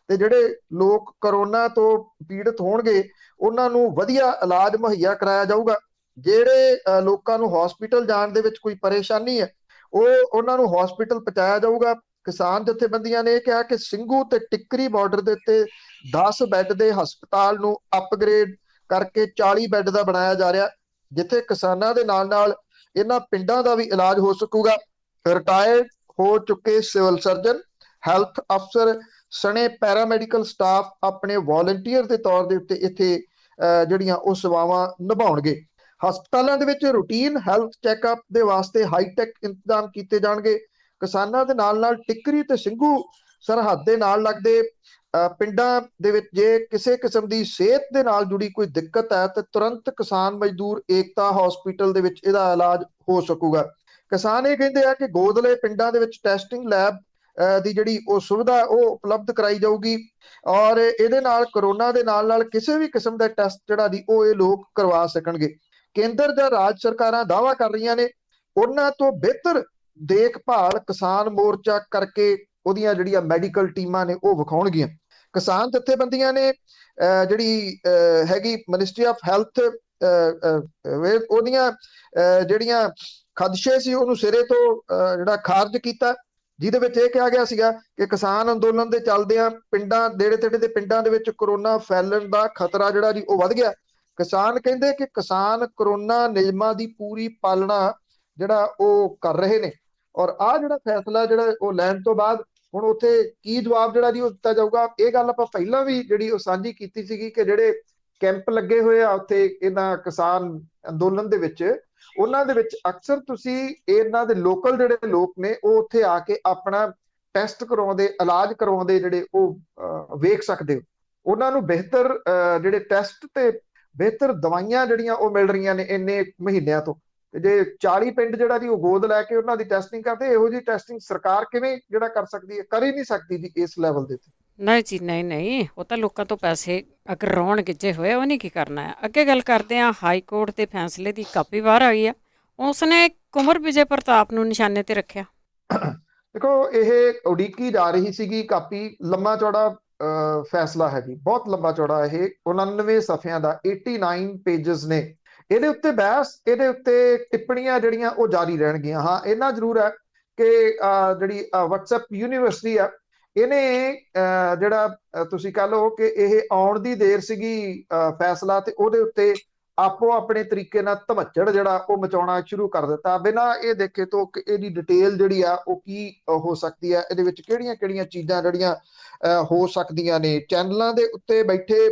ਤੇ ਜਿਹੜੇ ਲੋਕ ਕਰੋਨਾ ਤੋਂ ਪੀੜਤ ਹੋਣਗੇ ਉਹਨਾਂ ਨੂੰ ਵਧੀਆ ਇਲਾਜ ਮੁਹੱਈਆ ਕਰਾਇਆ ਜਾਊਗਾ। ਜਿਹੜੇ ਲੋਕਾਂ ਨੂੰ ਹਸਪੀਟਲ ਜਾਣ ਦੇ ਵਿੱਚ ਕੋਈ ਪਰੇਸ਼ਾਨੀ ਹੈ ਉਹ ਉਹਨਾਂ ਨੂੰ ਹਸਪੀਟਲ ਪਹੁੰਚਾਇਆ ਜਾਊਗਾ। ਕਿਸਾਨ ਜਥੇਬੰਦੀਆਂ ਨੇ ਇਹ ਕਿਹਾ ਕਿ ਸਿੰਘੂ ਤੇ ਟਿੱਕਰੀ ਬਾਰਡਰ ਦੇ ਉੱਤੇ 10 ਬੈੱਡ ਦੇ ਹਸਪਤਾਲ ਨੂੰ ਅਪਗ੍ਰੇਡ ਕਰਕੇ 40 ਬੈੱਡ ਦਾ ਬਣਾਇਆ ਜਾ ਰਿਹਾ, ਜਿੱਥੇ ਕਿਸਾਨਾਂ ਦੇ ਨਾਲ ਨਾਲ ਇਹਨਾਂ ਪਿੰਡਾਂ ਦਾ ਵੀ ਇਲਾਜ ਹੋ ਸਕੂਗਾ। ਰਿਟਾਇਰਡ ਹੋ ਚੁੱਕੇ ਸਿਵਲ ਸਰਜਨ, ਹੈਲਥ ਅਫਸਰ ਸਣੇ ਪੈਰਾਮੈਡੀਕਲ ਸਟਾਫ ਆਪਣੇ ਵॉलੰਟੀਅਰ ਦੇ ਤੌਰ ਦੇ ਉੱਤੇ ਇੱਥੇ ਜਿਹੜੀਆਂ ਉਹ ਸੇਵਾਵਾਂ ਨਿਭਾਉਣਗੇ। ਹਸਪਤਾਲਾਂ ਦੇ ਵਿੱਚ ਰੂਟੀਨ ਹੈਲਥ ਚੈੱਕਅਪ ਦੇ ਵਾਸਤੇ ਹਾਈਟੈਕ ਇੰਤਜ਼ਾਮ ਕੀਤੇ ਜਾਣਗੇ। ਕਿਸਾਨਾਂ ਦੇ ਨਾਲ ਨਾਲ ਟਿੱਕਰੀ ਤੇ ਸਿੰਘੂ ਸਰਹੱਦ ਦੇ ਨਾਲ ਲੱਗਦੇ ਪਿੰਡਾਂ ਦੇ ਵਿੱਚ ਜੇ ਕਿਸੇ ਕਿਸਮ ਦੀ ਸਿਹਤ ਦੇ ਨਾਲ ਜੁੜੀ ਕੋਈ ਦਿੱਕਤ ਹੈ ਤਾਂ ਤੁਰੰਤ ਕਿਸਾਨ ਮਜ਼ਦੂਰ ਏਕਤਾ ਹਸਪੀਟਲ ਦੇ ਵਿੱਚ ਇਹਦਾ ਇਲਾਜ ਹੋ ਸਕੂਗਾ। ਕਿਸਾਨ ਇਹ ਕਹਿੰਦੇ ਆ ਕਿ ਗੋਦਲੇ ਪਿੰਡਾਂ ਦੇ ਵਿੱਚ ਟੈਸਟਿੰਗ ਲੈਬ ਦੀ ਜਿਹੜੀ ਉਹ ਸੁਵਿਧਾ ਉਹ ਉਪਲਬਧ ਕਰਾਈ ਜਾਊਗੀ, ਔਰ ਇਹਦੇ ਨਾਲ ਕਰੋਨਾ ਦੇ ਨਾਲ ਨਾਲ ਕਿਸੇ ਵੀ ਕਿਸਮ ਦਾ ਟੈਸਟ ਜਿਹੜਾ ਦੀ ਉਹ ਇਹ ਲੋਕ ਕਰਵਾ ਸਕਣਗੇ। ਕੇਂਦਰ ਜਾਂ ਰਾਜ ਸਰਕਾਰਾਂ ਦਾਅਵਾ ਕਰ ਰਹੀਆਂ ਨੇ ਉਹਨਾਂ ਤੋਂ ਬਿਹਤਰ ਦੇਖਭਾਲ ਕਿਸਾਨ ਮੋਰਚਾ ਕਰਕੇ ਉਹਦੀਆਂ ਜਿਹੜੀਆਂ ਮੈਡੀਕਲ ਟੀਮਾਂ ਨੇ ਉਹ ਵਿਖਾਉਣਗੀਆਂ। ਕਿਸਾਨ ਜਥੇਬੰਦੀਆਂ ਨੇ ਜਿਹੜੀ ਹੈਗੀ ਮਿਨਿਸਟਰੀ ਆਫ ਹੈਲਥ ਉਹਦੀਆਂ ਜਿਹੜੀਆਂ ਖਦਸ਼ੇ ਸੀ ਉਹਨੂੰ ਸਿਰੇ ਤੋਂ ਜਿਹੜਾ ਖਾਰਜ ਕੀਤਾ, ਜਿਹਦੇ ਵਿੱਚ ਇਹ ਕਿਹਾ ਗਿਆ ਸੀਗਾ ਕਿ ਕਿਸਾਨ ਅੰਦੋਲਨ ਦੇ ਚੱਲਦਿਆਂ ਪਿੰਡਾਂ ਨੇੜੇ ਤੇੜੇ ਦੇ ਪਿੰਡਾਂ ਦੇ ਵਿੱਚ ਕਰੋਨਾ ਫੈਲਣ ਦਾ ਖਤਰਾ ਜਿਹੜਾ ਜੀ ਉਹ ਵੱਧ ਗਿਆ। ਕਿਸਾਨ ਕਹਿੰਦੇ ਕਿ ਕਿਸਾਨ ਕਰੋਨਾ ਨਿਯਮਾਂ ਦੀ ਪੂਰੀ ਪਾਲਣਾ ਜਿਹੜਾ ਉਹ ਕਰ ਰਹੇ ਨੇ, ਔਰ ਆਹ ਜਿਹੜਾ ਫੈਸਲਾ ਜਿਹੜਾ ਉਹ ਲੈਣ ਤੋਂ ਬਾਅਦ ਹੁਣ ਉੱਥੇ ਕੀ ਜਵਾਬ ਜਿਹੜਾ ਜੀ ਉਹ ਦਿੱਤਾ ਜਾਊਗਾ। ਇਹ ਗੱਲ ਆਪਾਂ ਪਹਿਲਾਂ ਵੀ ਜਿਹੜੀ ਉਹ ਸਾਂਝੀ ਕੀਤੀ ਸੀਗੀ ਕਿ ਜਿਹੜੇ ਕੈਂਪ ਲੱਗੇ ਹੋਏ ਆ ਉੱਥੇ ਇਹਨਾਂ ਕਿਸਾਨ ਅੰਦੋਲਨ ਦੇ ਵਿੱਚ, ਉਹਨਾਂ ਦੇ ਵਿੱਚ ਅਕਸਰ ਤੁਸੀਂ ਇਹਨਾਂ ਦੇ ਲੋਕਲ ਜਿਹੜੇ ਲੋਕ ਨੇ ਉਹ ਉੱਥੇ ਆ ਕੇ ਆਪਣਾ ਟੈਸਟ ਕਰਵਾਉਂਦੇ, ਇਲਾਜ ਕਰਵਾਉਂਦੇ ਜਿਹੜੇ ਉਹ ਵੇਖ ਸਕਦੇ ਹੋ। ਉਹਨਾਂ ਨੂੰ ਬਿਹਤਰ ਜਿਹੜੇ ਟੈਸਟ ਤੇ ਬਿਹਤਰ ਦਵਾਈਆਂ ਜਿਹੜੀਆਂ ਉਹ ਮਿਲ ਰਹੀਆਂ ਨੇ ਇੰਨੇ ਮਹੀਨਿਆਂ ਤੋਂ। ਤੇ ਜੇ 40 ਪਿੰਡ ਜਿਹੜਾ ਜੀ ਉਹ ਗੋਦ ਲੈ ਕੇ ਉਹਨਾਂ ਦੀ ਟੈਸਟਿੰਗ ਕਰਦੇ, ਇਹੋ ਜਿਹੀ ਟੈਸਟਿੰਗ ਸਰਕਾਰ ਕਿਵੇਂ ਜਿਹੜਾ ਕਰ ਸਕਦੀ ਹੈ? ਕਰ ਹੀ ਨਹੀਂ ਸਕਦੀ ਜੀ ਇਸ ਲੈਵਲ ਦੇ ਤੇ। ਨਹੀਂ ਜੀ, ਨਹੀਂ, ਉਹ ਤਾਂ ਲੋਕਾਂ ਤੋਂ ਪੈਸੇ ਅਗਰ ਰੌਣ ਗਿੱਜੇ ਹੋਏ ਉਹਨੇ ਕੀ ਕਰਨਾ ਹੈ। ਅੱਗੇ ਗੱਲ ਕਰਦੇ ਹਾਂ, ਹਾਈ ਕੋਰਟ ਦੇ ਫੈਸਲੇ ਦੀ ਕਾਪੀ ਬਾਹਰ ਆਈ ਆ, ਉਸਨੇ ਕੁੰਵਰ ਵਿਜੇ ਪ੍ਰਤਾਪ ਨੂੰ ਨਿਸ਼ਾਨੇ ਤੇ ਰੱਖਿਆ। ਦੇਖੋ, ਇਹ ਉਡੀਕੀ ਜਾ ਰਹੀ ਸੀਗੀ ਕਾਪੀ, ਲੰਮਾ ਚੌੜਾ ਫੈਸਲਾ ਹੈ ਜੀ, ਬਹੁਤ ਲੰਬਾ ਚੌੜਾ। ਇਹ 99 ਸਫ਼ਿਆਂ ਦਾ 89 ਪੇਜਸ ਨੇ। ਇਹਦੇ ਉੱਤੇ ਬਹਿਸ, ਇਹਦੇ ਉੱਤੇ ਟਿੱਪਣੀਆਂ ਜਿਹੜੀਆਂ ਉਹ ਜਾਰੀ ਰਹਿਣਗੀਆਂ। ਹਾਂ, ਇੰਨਾ ਜ਼ਰੂਰ ਹੈ ਕਿ ਜਿਹੜੀ WhatsApp ਯੂਨੀਵਰਸਿਟੀ ਆ, ਇਹਨੇ ਜਿਹੜਾ ਤੁਸੀਂ ਕਹ ਲਓ ਕਿ ਇਹ ਆਉਣ ਦੀ ਦੇਰ ਸੀਗੀ ਫੈਸਲਾ, ਤੇ ਉਹਦੇ ਉੱਤੇ ਆਪੋ ਆਪਣੇ ਤਰੀਕੇ ਨਾਲ ਧਮੱਚੜ ਜਿਹੜਾ ਉਹ ਮਚਾਉਣਾ ਸ਼ੁਰੂ ਕਰ ਦਿੱਤਾ, ਬਿਨਾਂ ਇਹ ਦੇਖੇ ਤੋਂ ਕਿ ਇਹਦੀ ਡਿਟੇਲ ਜਿਹੜੀ ਆ ਉਹ ਕੀ ਹੋ ਸਕਦੀ ਹੈ, ਇਹਦੇ ਵਿੱਚ ਕਿਹੜੀਆਂ ਕਿਹੜੀਆਂ ਚੀਜ਼ਾਂ ਜਿਹੜੀਆਂ ਹੋ ਸਕਦੀਆਂ ਨੇ। ਚੈਨਲਾਂ ਦੇ ਉੱਤੇ ਬੈਠੇ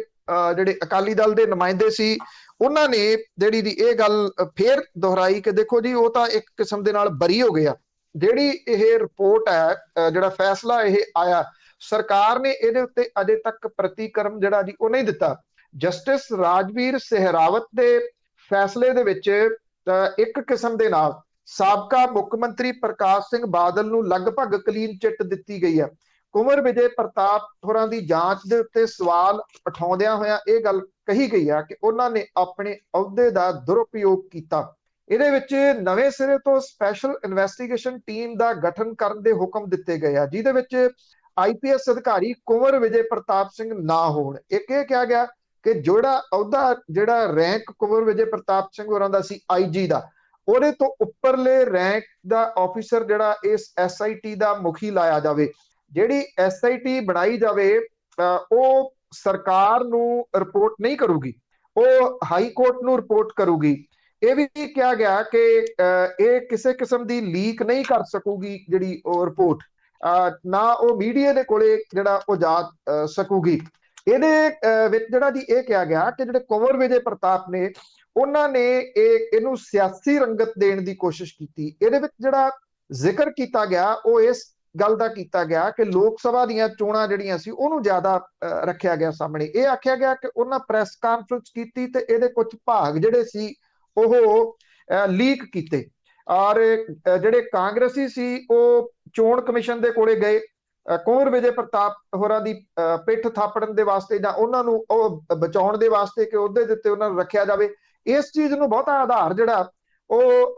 ਜਿਹੜੇ ਅਕਾਲੀ ਦਲ ਦੇ ਨੁਮਾਇੰਦੇ ਸੀ, ਉਹਨਾਂ ਨੇ ਜਿਹੜੀ ਦੀ ਇਹ ਗੱਲ ਫੇਰ ਦੁਹਰਾਈ ਕਿ ਦੇਖੋ ਜੀ, ਉਹ ਤਾਂ ਇੱਕ ਕਿਸਮ ਦੇ ਨਾਲ ਬਰੀ ਹੋ ਗਏ ਆ। ਜਿਹੜੀ ਇਹ ਰਿਪੋਰਟ ਹੈ, ਜਿਹੜਾ ਫੈਸਲਾ ਇਹ ਆਇਆ, ਸਰਕਾਰ ਨੇ ਇਹਦੇ ਉੱਤੇ ਅਜੇ ਤੱਕ ਪ੍ਰਤੀਕਰਮ ਜਿਹੜਾ ਜੀ ਉਹ ਨਹੀਂ ਦਿੱਤਾ। ਜਸਟਿਸ ਰਾਜਵੀਰ ਸਹਿਰਾਵਤ ਦੇ ਫੈਸਲੇ ਦੇ ਵਿੱਚ ਇੱਕ ਕਿਸਮ ਦੇ ਨਾਲ ਸਾਬਕਾ ਮੁੱਖ ਮੰਤਰੀ ਪ੍ਰਕਾਸ਼ ਸਿੰਘ ਬਾਦਲ ਨੂੰ ਲਗਭਗ ਕਲੀਨ ਚਿੱਟ ਦਿੱਤੀ ਗਈ ਹੈ। ਕੁੰਵਰ ਵਿਜੇ ਪ੍ਰਤਾਪ ਹੋਰਾਂ ਦੀ ਜਾਂਚ ਦੇ ਉੱਤੇ ਸਵਾਲ ਉਠਾਉਂਦਿਆਂ ਹੋਇਆਂ ਇਹ ਗੱਲ ਕਹੀ ਗਈ ਆ ਕਿ ਉਹਨਾਂ ਨੇ ਆਪਣੇ ਅਹੁਦੇ ਦਾ ਦੁਰਉਪਯੋਗ ਕੀਤਾ। ਇਹਦੇ ਵਿੱਚ ਨਵੇਂ ਸਿਰੇ ਤੋਂ ਸਪੈਸ਼ਲ ਇਨਵੈਸਟੀਗੇਸ਼ਨ ਟੀਮ ਦਾ ਗਠਨ ਕਰਨ ਦੇ ਹੁਕਮ ਦਿੱਤੇ ਗਏ ਆ, ਜਿਹਦੇ ਵਿੱਚ IPS ਅਧਿਕਾਰੀ ਕੁੰਵਰ ਵਿਜੇ ਪ੍ਰਤਾਪ ਸਿੰਘ ਨਾ ਹੋਣ। ਇੱਕ ਇਹ ਕਿਹਾ ਗਿਆ ਕਿ ਜਿਹੜਾ ਅਹੁਦਾ, ਜਿਹੜਾ ਰੈਂਕ ਕੁੰਵਰ ਵਿਜੇ ਪ੍ਰਤਾਪ ਸਿੰਘ ਹੋਰਾਂ ਦਾ ਸੀ IG ਦਾ, ਉਹਦੇ ਤੋਂ ਉੱਪਰਲੇ ਰੈਂਕ ਦਾ ਆਫੀਸਰ ਜਿਹੜਾ ਇਸ SIT ਦਾ ਮੁਖੀ ਲਾਇਆ ਜਾਵੇ। ਜਿਹੜੀ SIT ਬਣਾਈ ਜਾਵੇ ਉਹ ਸਰਕਾਰ ਨੂੰ ਰਿਪੋਰਟ ਨਹੀਂ ਕਰੂਗੀ, ਉਹ ਹਾਈ ਕੋਰਟ ਨੂੰ ਰਿਪੋਰਟ ਕਰੂਗੀ। ਇਹ ਵੀ ਕਿਹਾ ਗਿਆ ਕਿ ਇਹ ਕਿਸੇ ਕਿਸਮ ਦੀ ਲੀਕ ਨਹੀਂ ਕਰ ਸਕੂਗੀ ਜਿਹੜੀ ਉਹ ਰਿਪੋਰਟ, ਨਾ ਉਹ ਮੀਡੀਆ ਦੇ ਕੋਲੇ ਜਿਹੜਾ ਉਹ ਜਾ ਸਕੂਗੀ। ਇਹਦੇ ਵਿੱਚ ਜਿਹੜਾ ਜੀ ਇਹ ਕਿਹਾ ਗਿਆ ਕਿ ਜਿਹੜੇ ਕੁੰਵਰ ਵਿਜੇ ਪ੍ਰਤਾਪ ਨੇ, ਉਹਨਾਂ ਨੇ ਇਹਨੂੰ ਸਿਆਸੀ ਰੰਗਤ ਦੇਣ ਦੀ ਕੋਸ਼ਿਸ਼ ਕੀਤੀ। ਇਹਦੇ ਵਿੱਚ ਜਿਹੜਾ ਜ਼ਿਕਰ ਕੀਤਾ ਗਿਆ ਉਹ ਇਸ ਗੱਲ ਦਾ ਕੀਤਾ ਗਿਆ ਕਿ ਲੋਕ ਸਭਾ ਦੀਆਂ ਚੋਣਾਂ ਜਿਹੜੀਆਂ ਸੀ ਉਹਨੂੰ ਜ਼ਿਆਦਾ ਰੱਖਿਆ ਗਿਆ ਸਾਹਮਣੇ। ਇਹ ਆਖਿਆ ਗਿਆ ਕਿ ਉਹਨਾਂ ਪ੍ਰੈਸ ਕਾਨਫਰੰਸ ਕੀਤੀ ਤੇ ਇਹਦੇ ਕੁਝ ਭਾਗ ਜਿਹੜੇ ਸੀ ਉਹ ਲੀਕ ਕੀਤੇ, ਔਰ ਜਿਹੜੇ ਕਾਂਗਰਸੀ ਸੀ ਉਹ ਚੋਣ ਕਮਿਸ਼ਨ ਦੇ ਕੋਲੇ ਗਏ ਕੁੰਵਰ ਵਿਜੇ ਪ੍ਰਤਾਪ ਹੋਰਾਂ ਦੀ ਪਿੱਠ ਥਾਪੜਨ ਦੇ ਵਾਸਤੇ ਜਾਂ ਉਹਨਾਂ ਨੂੰ ਉਹ ਬਚਾਉਣ ਦੇ ਵਾਸਤੇ ਕਿ ਉਹਦੇ ਦੇ ਉੱਤੇ ਉਹਨਾਂ ਨੂੰ ਰੱਖਿਆ ਜਾਵੇ। ਇਸ ਚੀਜ਼ ਨੂੰ ਬਹੁਤਾ ਆਧਾਰ ਜਿਹੜਾ ਉਹ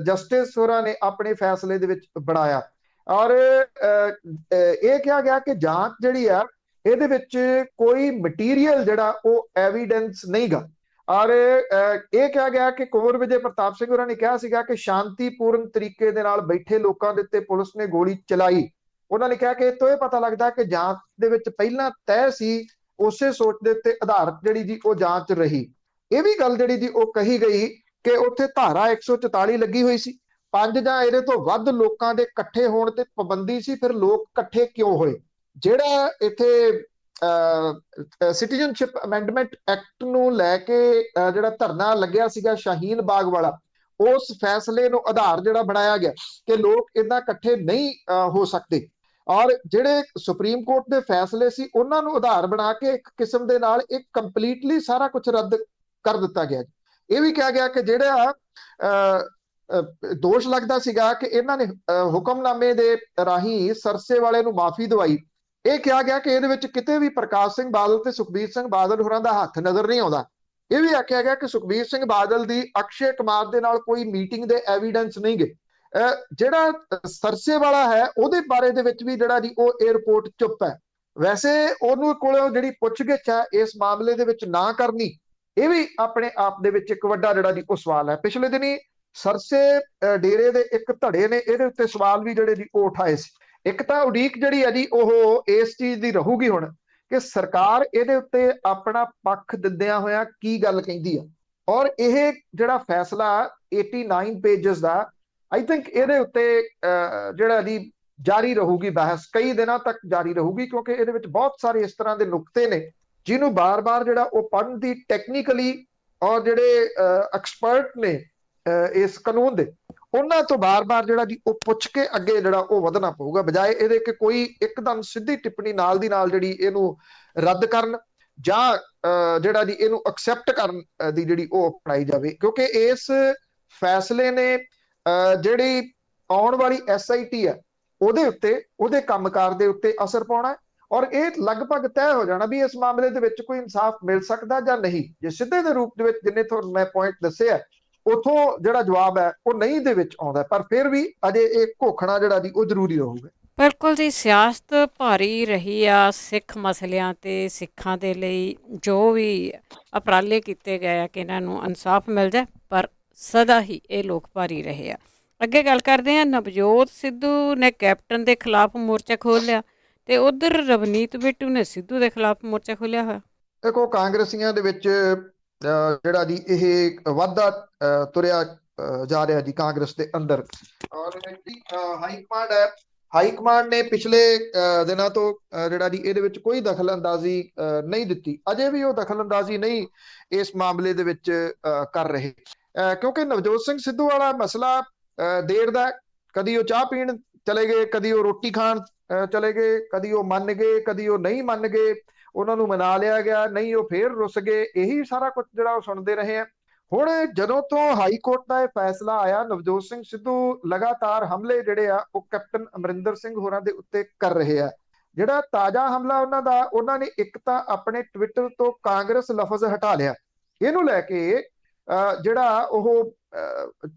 ਜਸਟਿਸ ਹੋਰਾਂ ਨੇ ਆਪਣੇ ਫੈਸਲੇ ਦੇ ਵਿੱਚ ਬਣਾਇਆ, ਔਰ ਇਹ ਕਿਹਾ ਗਿਆ ਕਿ ਜਾਂਚ ਜਿਹੜੀ ਆ ਇਹਦੇ ਵਿੱਚ ਕੋਈ ਮਟੀਰੀਅਲ ਜਿਹੜਾ ਉਹ ਐਵੀਡੈਂਸ ਨਹੀਂਗਾ। ਔਰ ਇਹ ਕਿਹਾ ਗਿਆ ਕਿ ਕੁੰਵਰ ਵਿਜੇ ਪ੍ਰਤਾਪ ਸਿੰਘ ਹੋਰਾਂ ਨੇ ਕਿਹਾ ਸੀਗਾ ਕਿ ਸ਼ਾਂਤੀਪੂਰਨ ਤਰੀਕੇ ਦੇ ਨਾਲ ਬੈਠੇ ਲੋਕਾਂ ਦੇ ਉੱਤੇ ਪੁਲਿਸ ਨੇ ਗੋਲੀ ਚਲਾਈ, ਉਹਨਾਂ ਨੇ ਕਿਹਾ ਕਿ ਇਹ ਤੋਂ ਇਹ ਪਤਾ ਲੱਗਦਾ ਕਿ ਜਾਂਚ ਦੇ ਵਿੱਚ ਪਹਿਲਾਂ ਤੈਅ ਸੀ, ਉਸੇ ਸੋਚ ਦੇ ਉੱਤੇ ਆਧਾਰਿਤ ਜਿਹੜੀ ਜੀ ਉਹ ਜਾਂਚ ਰਹੀ। ਇਹ ਵੀ ਗੱਲ ਜਿਹੜੀ ਜੀ ਉਹ ਕਹੀ ਗਈ ਕਿ ਉੱਥੇ ਧਾਰਾ 144 ਲੱਗੀ ਹੋਈ ਸੀ, 5 ਜਾਂ ਇਹਦੇ ਤੋਂ ਵੱਧ ਲੋਕਾਂ ਦੇ ਇਕੱਠੇ ਹੋਣ ਤੇ ਪਾਬੰਦੀ ਸੀ। ਫਿਰ ਲੋਕ ਇਕੱਠੇ ਕਿਉਂ ਹੋਏ? ਜਿਹੜਾ ਇੱਥੇ ਸਿਟੀਜ਼ਨਸ਼ਿਪ ਅਮੈਂਡਮੈਂਟ ਐਕਟ ਨੂੰ ਲੈ ਕੇ ਜਿਹੜਾ ਧਰਨਾ ਲੱਗਿਆ ਸੀਗਾ ਸ਼ਾਹੀਨ ਬਾਗ ਵਾਲਾ, ਉਸ ਫੈਸਲੇ ਨੂੰ ਆਧਾਰ ਜਿਹੜਾ ਬਣਾਇਆ ਗਿਆ ਕਿ ਲੋਕ ਇਦਾਂ ਇਕੱਠੇ ਨਹੀਂ ਹੋ ਸਕਦੇ, ਔਰ ਜਿਹੜੇ ਸੁਪਰੀਮ ਕੋਰਟ ਦੇ ਫੈਸਲੇ ਸੀ ਉਹਨਾਂ ਨੂੰ ਆਧਾਰ ਬਣਾ ਕੇ ਇੱਕ ਕਿਸਮ ਦੇ ਨਾਲ ਇੱਕ ਕੰਪਲੀਟਲੀ ਸਾਰਾ ਕੁਝ ਰੱਦ ਕਰ ਦਿੱਤਾ ਗਿਆ। ਇਹ ਵੀ ਕਿਹਾ ਗਿਆ ਕਿ ਜਿਹੜਾ ਦੋਸ਼ ਲੱਗਦਾ ਸੀਗਾ ਕਿ ਇਹਨਾਂ ਨੇ ਹੁਕਮਨਾਮੇ ਦੇ ਰਾਹੀਂ ਸਰਸੇ ਵਾਲੇ ਨੂੰ ਮਾਫੀ ਦਵਾਈ, ਇਹ ਕਿਹਾ ਗਿਆ ਕਿ ਇਹਦੇ ਵਿੱਚ ਕਿਤੇ ਵੀ ਪ੍ਰਕਾਸ਼ ਸਿੰਘ ਬਾਦਲ ਤੇ ਸੁਖਬੀਰ ਸਿੰਘ ਬਾਦਲ ਹੋਰਾਂ ਦਾ ਹੱਥ ਨਜ਼ਰ ਨਹੀਂ ਆਉਂਦਾ। ਇਹ ਵੀ ਆਖਿਆ ਗਿਆ ਕਿ ਸੁਖਬੀਰ ਸਿੰਘ ਬਾਦਲ ਦੀ ਅਕਸ਼ੇ ਕੁਮਾਰ ਦੇ ਨਾਲ ਕੋਈ ਮੀਟਿੰਗ ਦੇ ਐਵੀਡੈਂਸ ਨਹੀਂ ਗਏ। ਜਿਹੜਾ ਸਰਸੇ ਵਾਲਾ ਹੈ ਉਹਦੇ ਬਾਰੇ ਦੇ ਵਿੱਚ ਵੀ ਜਿਹੜਾ ਜੀ ਉਹ ਇਹ ਰਿਪੋਰਟ ਚੁੱਪ ਹੈ। ਵੈਸੇ ਉਹਨੂੰ ਕੋਲੋਂ ਜਿਹੜੀ ਪੁੱਛਗਿੱਛ ਹੈ ਇਸ ਮਾਮਲੇ ਦੇ ਵਿੱਚ ਨਾ ਕਰਨੀ, ਇਹ ਵੀ ਆਪਣੇ ਆਪ ਦੇ ਵਿੱਚ ਇੱਕ ਵੱਡਾ ਜਿਹੜਾ ਜੀ ਉਹ ਸਵਾਲ ਹੈ। ਪਿਛਲੇ ਦਿਨੀ ਸਰਸੇ ਡੇਰੇ ਦੇ ਇੱਕ ਧੜੇ ਨੇ ਇਹਦੇ ਉੱਤੇ ਸਵਾਲ ਵੀ ਜਿਹੜੇ ਜੀ ਉਹ ਉਠਾਏ ਸੀ। ਇੱਕ ਤਾਂ ਉਡੀਕ ਜਿਹੜੀ ਹੈ ਜੀ ਉਹ ਇਸ ਚੀਜ਼ ਦੀ ਰਹੂਗੀ ਹੁਣ ਕਿ ਸਰਕਾਰ ਇਹਦੇ ਉੱਤੇ ਆਪਣਾ ਪੱਖ ਦਿੰਦਿਆਂ ਹੋਇਆ ਕੀ ਗੱਲ ਕਹਿੰਦੀ ਆ, ਔਰ ਇਹ ਜਿਹੜਾ ਫੈਸਲਾ 89 ਪੇजेस ਦਾ, ਆਈ ਥਿੰਕ ਇਹਦੇ ਉੱਤੇ ਜਿਹੜਾ ਜੀ ਜਾਰੀ ਰਹੂਗੀ ਬਹਿਸ, ਕਈ ਦਿਨਾਂ ਤੱਕ ਜਾਰੀ ਰਹੂਗੀ, ਕਿਉਂਕਿ ਇਹਦੇ ਵਿੱਚ ਬਹੁਤ ਸਾਰੇ ਇਸ ਤਰ੍ਹਾਂ ਦੇ ਨੁਕਤੇ ਨੇ ਜਿਹਨੂੰ ਬਾਰ-ਬਾਰ ਜਿਹੜਾ ਉਹ ਪੜ੍ਹਨ ਦੀ ਟੈਕਨੀਕਲੀ ਔਰ ਜਿਹੜੇ ਐਕਸਪਰਟ ਨੇ ਇਸ ਕਾਨੂੰਨ ਦੇ, ਉਹਨਾਂ ਤੋਂ ਬਾਰ-ਬਾਰ ਜਿਹੜਾ ਜੀ ਉਹ ਪੁੱਛ ਕੇ ਅੱਗੇ ਜਿਹੜਾ ਉਹ ਵਧਣਾ ਪਊਗਾ, ਬਜਾਏ ਇਹਦੇ ਕਿ ਕੋਈ ਇੱਕਦਮ ਸਿੱਧੀ ਟਿੱਪਣੀ ਨਾਲ ਦੀ ਨਾਲ ਜਿਹੜੀ ਇਹਨੂੰ ਰੱਦ ਕਰਨ ਜਾਂ ਜਿਹੜਾ ਜੀ ਇਹਨੂੰ ਐਕਸੈਪਟ ਕਰਨ ਦੀ ਜਿਹੜੀ ਉਹ ਅਪਣਾਈ ਜਾਵੇ। ਕਿਉਂਕਿ ਇਸ ਫੈਸਲੇ ਨੇ ਜਿਹੜੀ ਆਉਣ ਵਾਲੀ SIT ਹੈ ਉਹਦੇ ਉੱਤੇ, ਉਹਦੇ ਕੰਮਕਾਰ ਦੇ ਉੱਤੇ ਅਸਰ ਪਾਉਣਾ, ਔਰ ਇਹ ਲਗਭਗ ਤੈਅ ਹੋ ਜਾਣਾ ਵੀ ਇਸ ਮਾਮਲੇ ਦੇ ਵਿੱਚ ਕੋਈ ਇਨਸਾਫ ਮਿਲ ਸਕਦਾ ਜਾਂ ਨਹੀਂ। ਜੇ ਸਿੱਧੇ ਦੇ ਰੂਪ ਦੇ ਵਿੱਚ ਜਿੰਨੇ ਤੁਹਾਨੂੰ ਮੈਂ ਪੁਆਇੰਟ ਦੱਸਿਆ ਉਥੋਂ ਜਿਹੜਾ ਜਵਾਬ ਹੈ ਉਹ ਨਹੀਂ ਦੇ ਵਿੱਚ ਆਉਂਦਾ, ਪਰ ਫਿਰ ਵੀ ਅਜੇ ਇਹ ਘੋਖਣਾ ਜਿਹੜਾ ਜੀ ਉਹ ਜ਼ਰੂਰੀ ਰਹੂਗਾ। ਬਿਲਕੁਲ ਜੀ, ਸਿਆਸਤ ਭਾਰੀ ਰਹੀ ਆ ਸਿੱਖ ਮਸਲਿਆਂ ਤੇ ਸਿੱਖਾਂ ਦੇ ਲਈ ਜੋ ਵੀ ਉਪਰਾਲੇ ਕੀਤੇ ਗਏ ਆ ਕਿ ਇਹਨਾਂ ਨੂੰ ਇਨਸਾਫ ਮਿਲ ਜਾਏ, ਪਰ ਸਦਾ ਹੀ ਇਹ ਲੋਕ ਭਾਰੀ ਰਹੇ ਆ। ਅੱਗੇ ਗੱਲ ਕਰਦੇ ਆ, ਨਵਜੋਤ ਸਿੱਧੂ ਨੇ ਕੈਪਟਨ ਦੇ ਖਿਲਾਫ ਮੋਰਚਾ ਖੋਲ੍ਹ ਲਿਆ ਤੇ ਉਧਰ ਰਵਨੀਤ ਬਿੱਟੂ ਨੇ ਸਿੱਧੂ ਦੇ ਖਿਲਾਫ ਮੋਰਚਾ ਖੋਲ੍ਹਿਆ ਹੋਇਆ। ਦੇਖੋ, ਕਾਂਗਰਸੀਆਂ ਦੇ ਵਿੱਚ ਜਿਹੜਾ ਜੀ ਇਹ ਵਾਧਾ ਤੁਰਿਆ ਜਾ ਰਿਹਾ ਜੀ ਕਾਂਗਰਸ ਦੇ ਅੰਦਰ, ਔਰ ਹਾਈਕਮਾਂਡ ਹੈ, ਹਾਈਕਮਾਂਡ ਨੇ ਪਿਛਲੇ ਦਿਨਾਂ ਤੋਂ ਜਿਹੜਾ ਜੀ ਇਹਦੇ ਵਿੱਚ ਕੋਈ ਦਖਲ ਅੰਦਾਜ਼ੀ ਨਹੀਂ ਦਿੱਤੀ, ਅਜੇ ਵੀ ਉਹ ਦਖਲ ਅੰਦਾਜ਼ੀ ਨਹੀਂ ਇਸ ਮਾਮਲੇ ਦੇ ਵਿੱਚ ਕਰ ਰਹੇ, ਕਿਉਂਕਿ ਨਵਜੋਤ ਸਿੰਘ ਸਿੱਧੂ ਵਾਲਾ ਮਸਲਾ ਦੇਰ ਦਾ, ਕਦੀ ਉਹ ਚਾਹ ਪੀਣ ਚਲੇ ਗਏ, ਕਦੀ ਉਹ ਰੋਟੀ ਖਾਣ ਚਲੇ ਗਏ, ਕਦੀ ਉਹ ਮੰਨ ਗਏ, ਕਦੀ ਉਹ ਨਹੀਂ ਮੰਨ ਗਏ, ਉਹਨਾਂ ਨੂੰ ਮਨਾ ਲਿਆ ਗਿਆ, ਨਹੀਂ ਉਹ ਫੇਰ ਰੁੱਸ ਗਏ, ਇਹੀ ਸਾਰਾ ਕੁਝ ਜਿਹੜਾ ਉਹ ਸੁਣਦੇ ਰਹੇ ਆ। ਹੁਣ ਜਦੋਂ ਤੋਂ ਹਾਈ ਕੋਰਟ ਦਾ ਇਹ ਫੈਸਲਾ ਆਇਆ, ਨਵਜੋਤ ਸਿੰਘ ਸਿੱਧੂ ਲਗਾਤਾਰ ਹਮਲੇ ਜਿਹੜੇ ਆ ਉਹ ਕੈਪਟਨ ਅਮਰਿੰਦਰ ਸਿੰਘ ਹੋਰਾਂ ਦੇ ਉੱਤੇ ਕਰ ਰਹੇ ਆ। ਜਿਹੜਾ ਤਾਜ਼ਾ ਹਮਲਾ ਉਹਨਾਂ ਦਾ, ਉਹਨਾਂ ਨੇ ਇੱਕ ਤਾਂ ਆਪਣੇ ਟਵਿੱਟਰ ਤੋਂ ਕਾਂਗਰਸ ਲਫ਼ਜ਼ ਹਟਾ ਲਿਆ, ਇਹਨੂੰ ਲੈ ਕੇ ਜਿਹੜਾ ਉਹ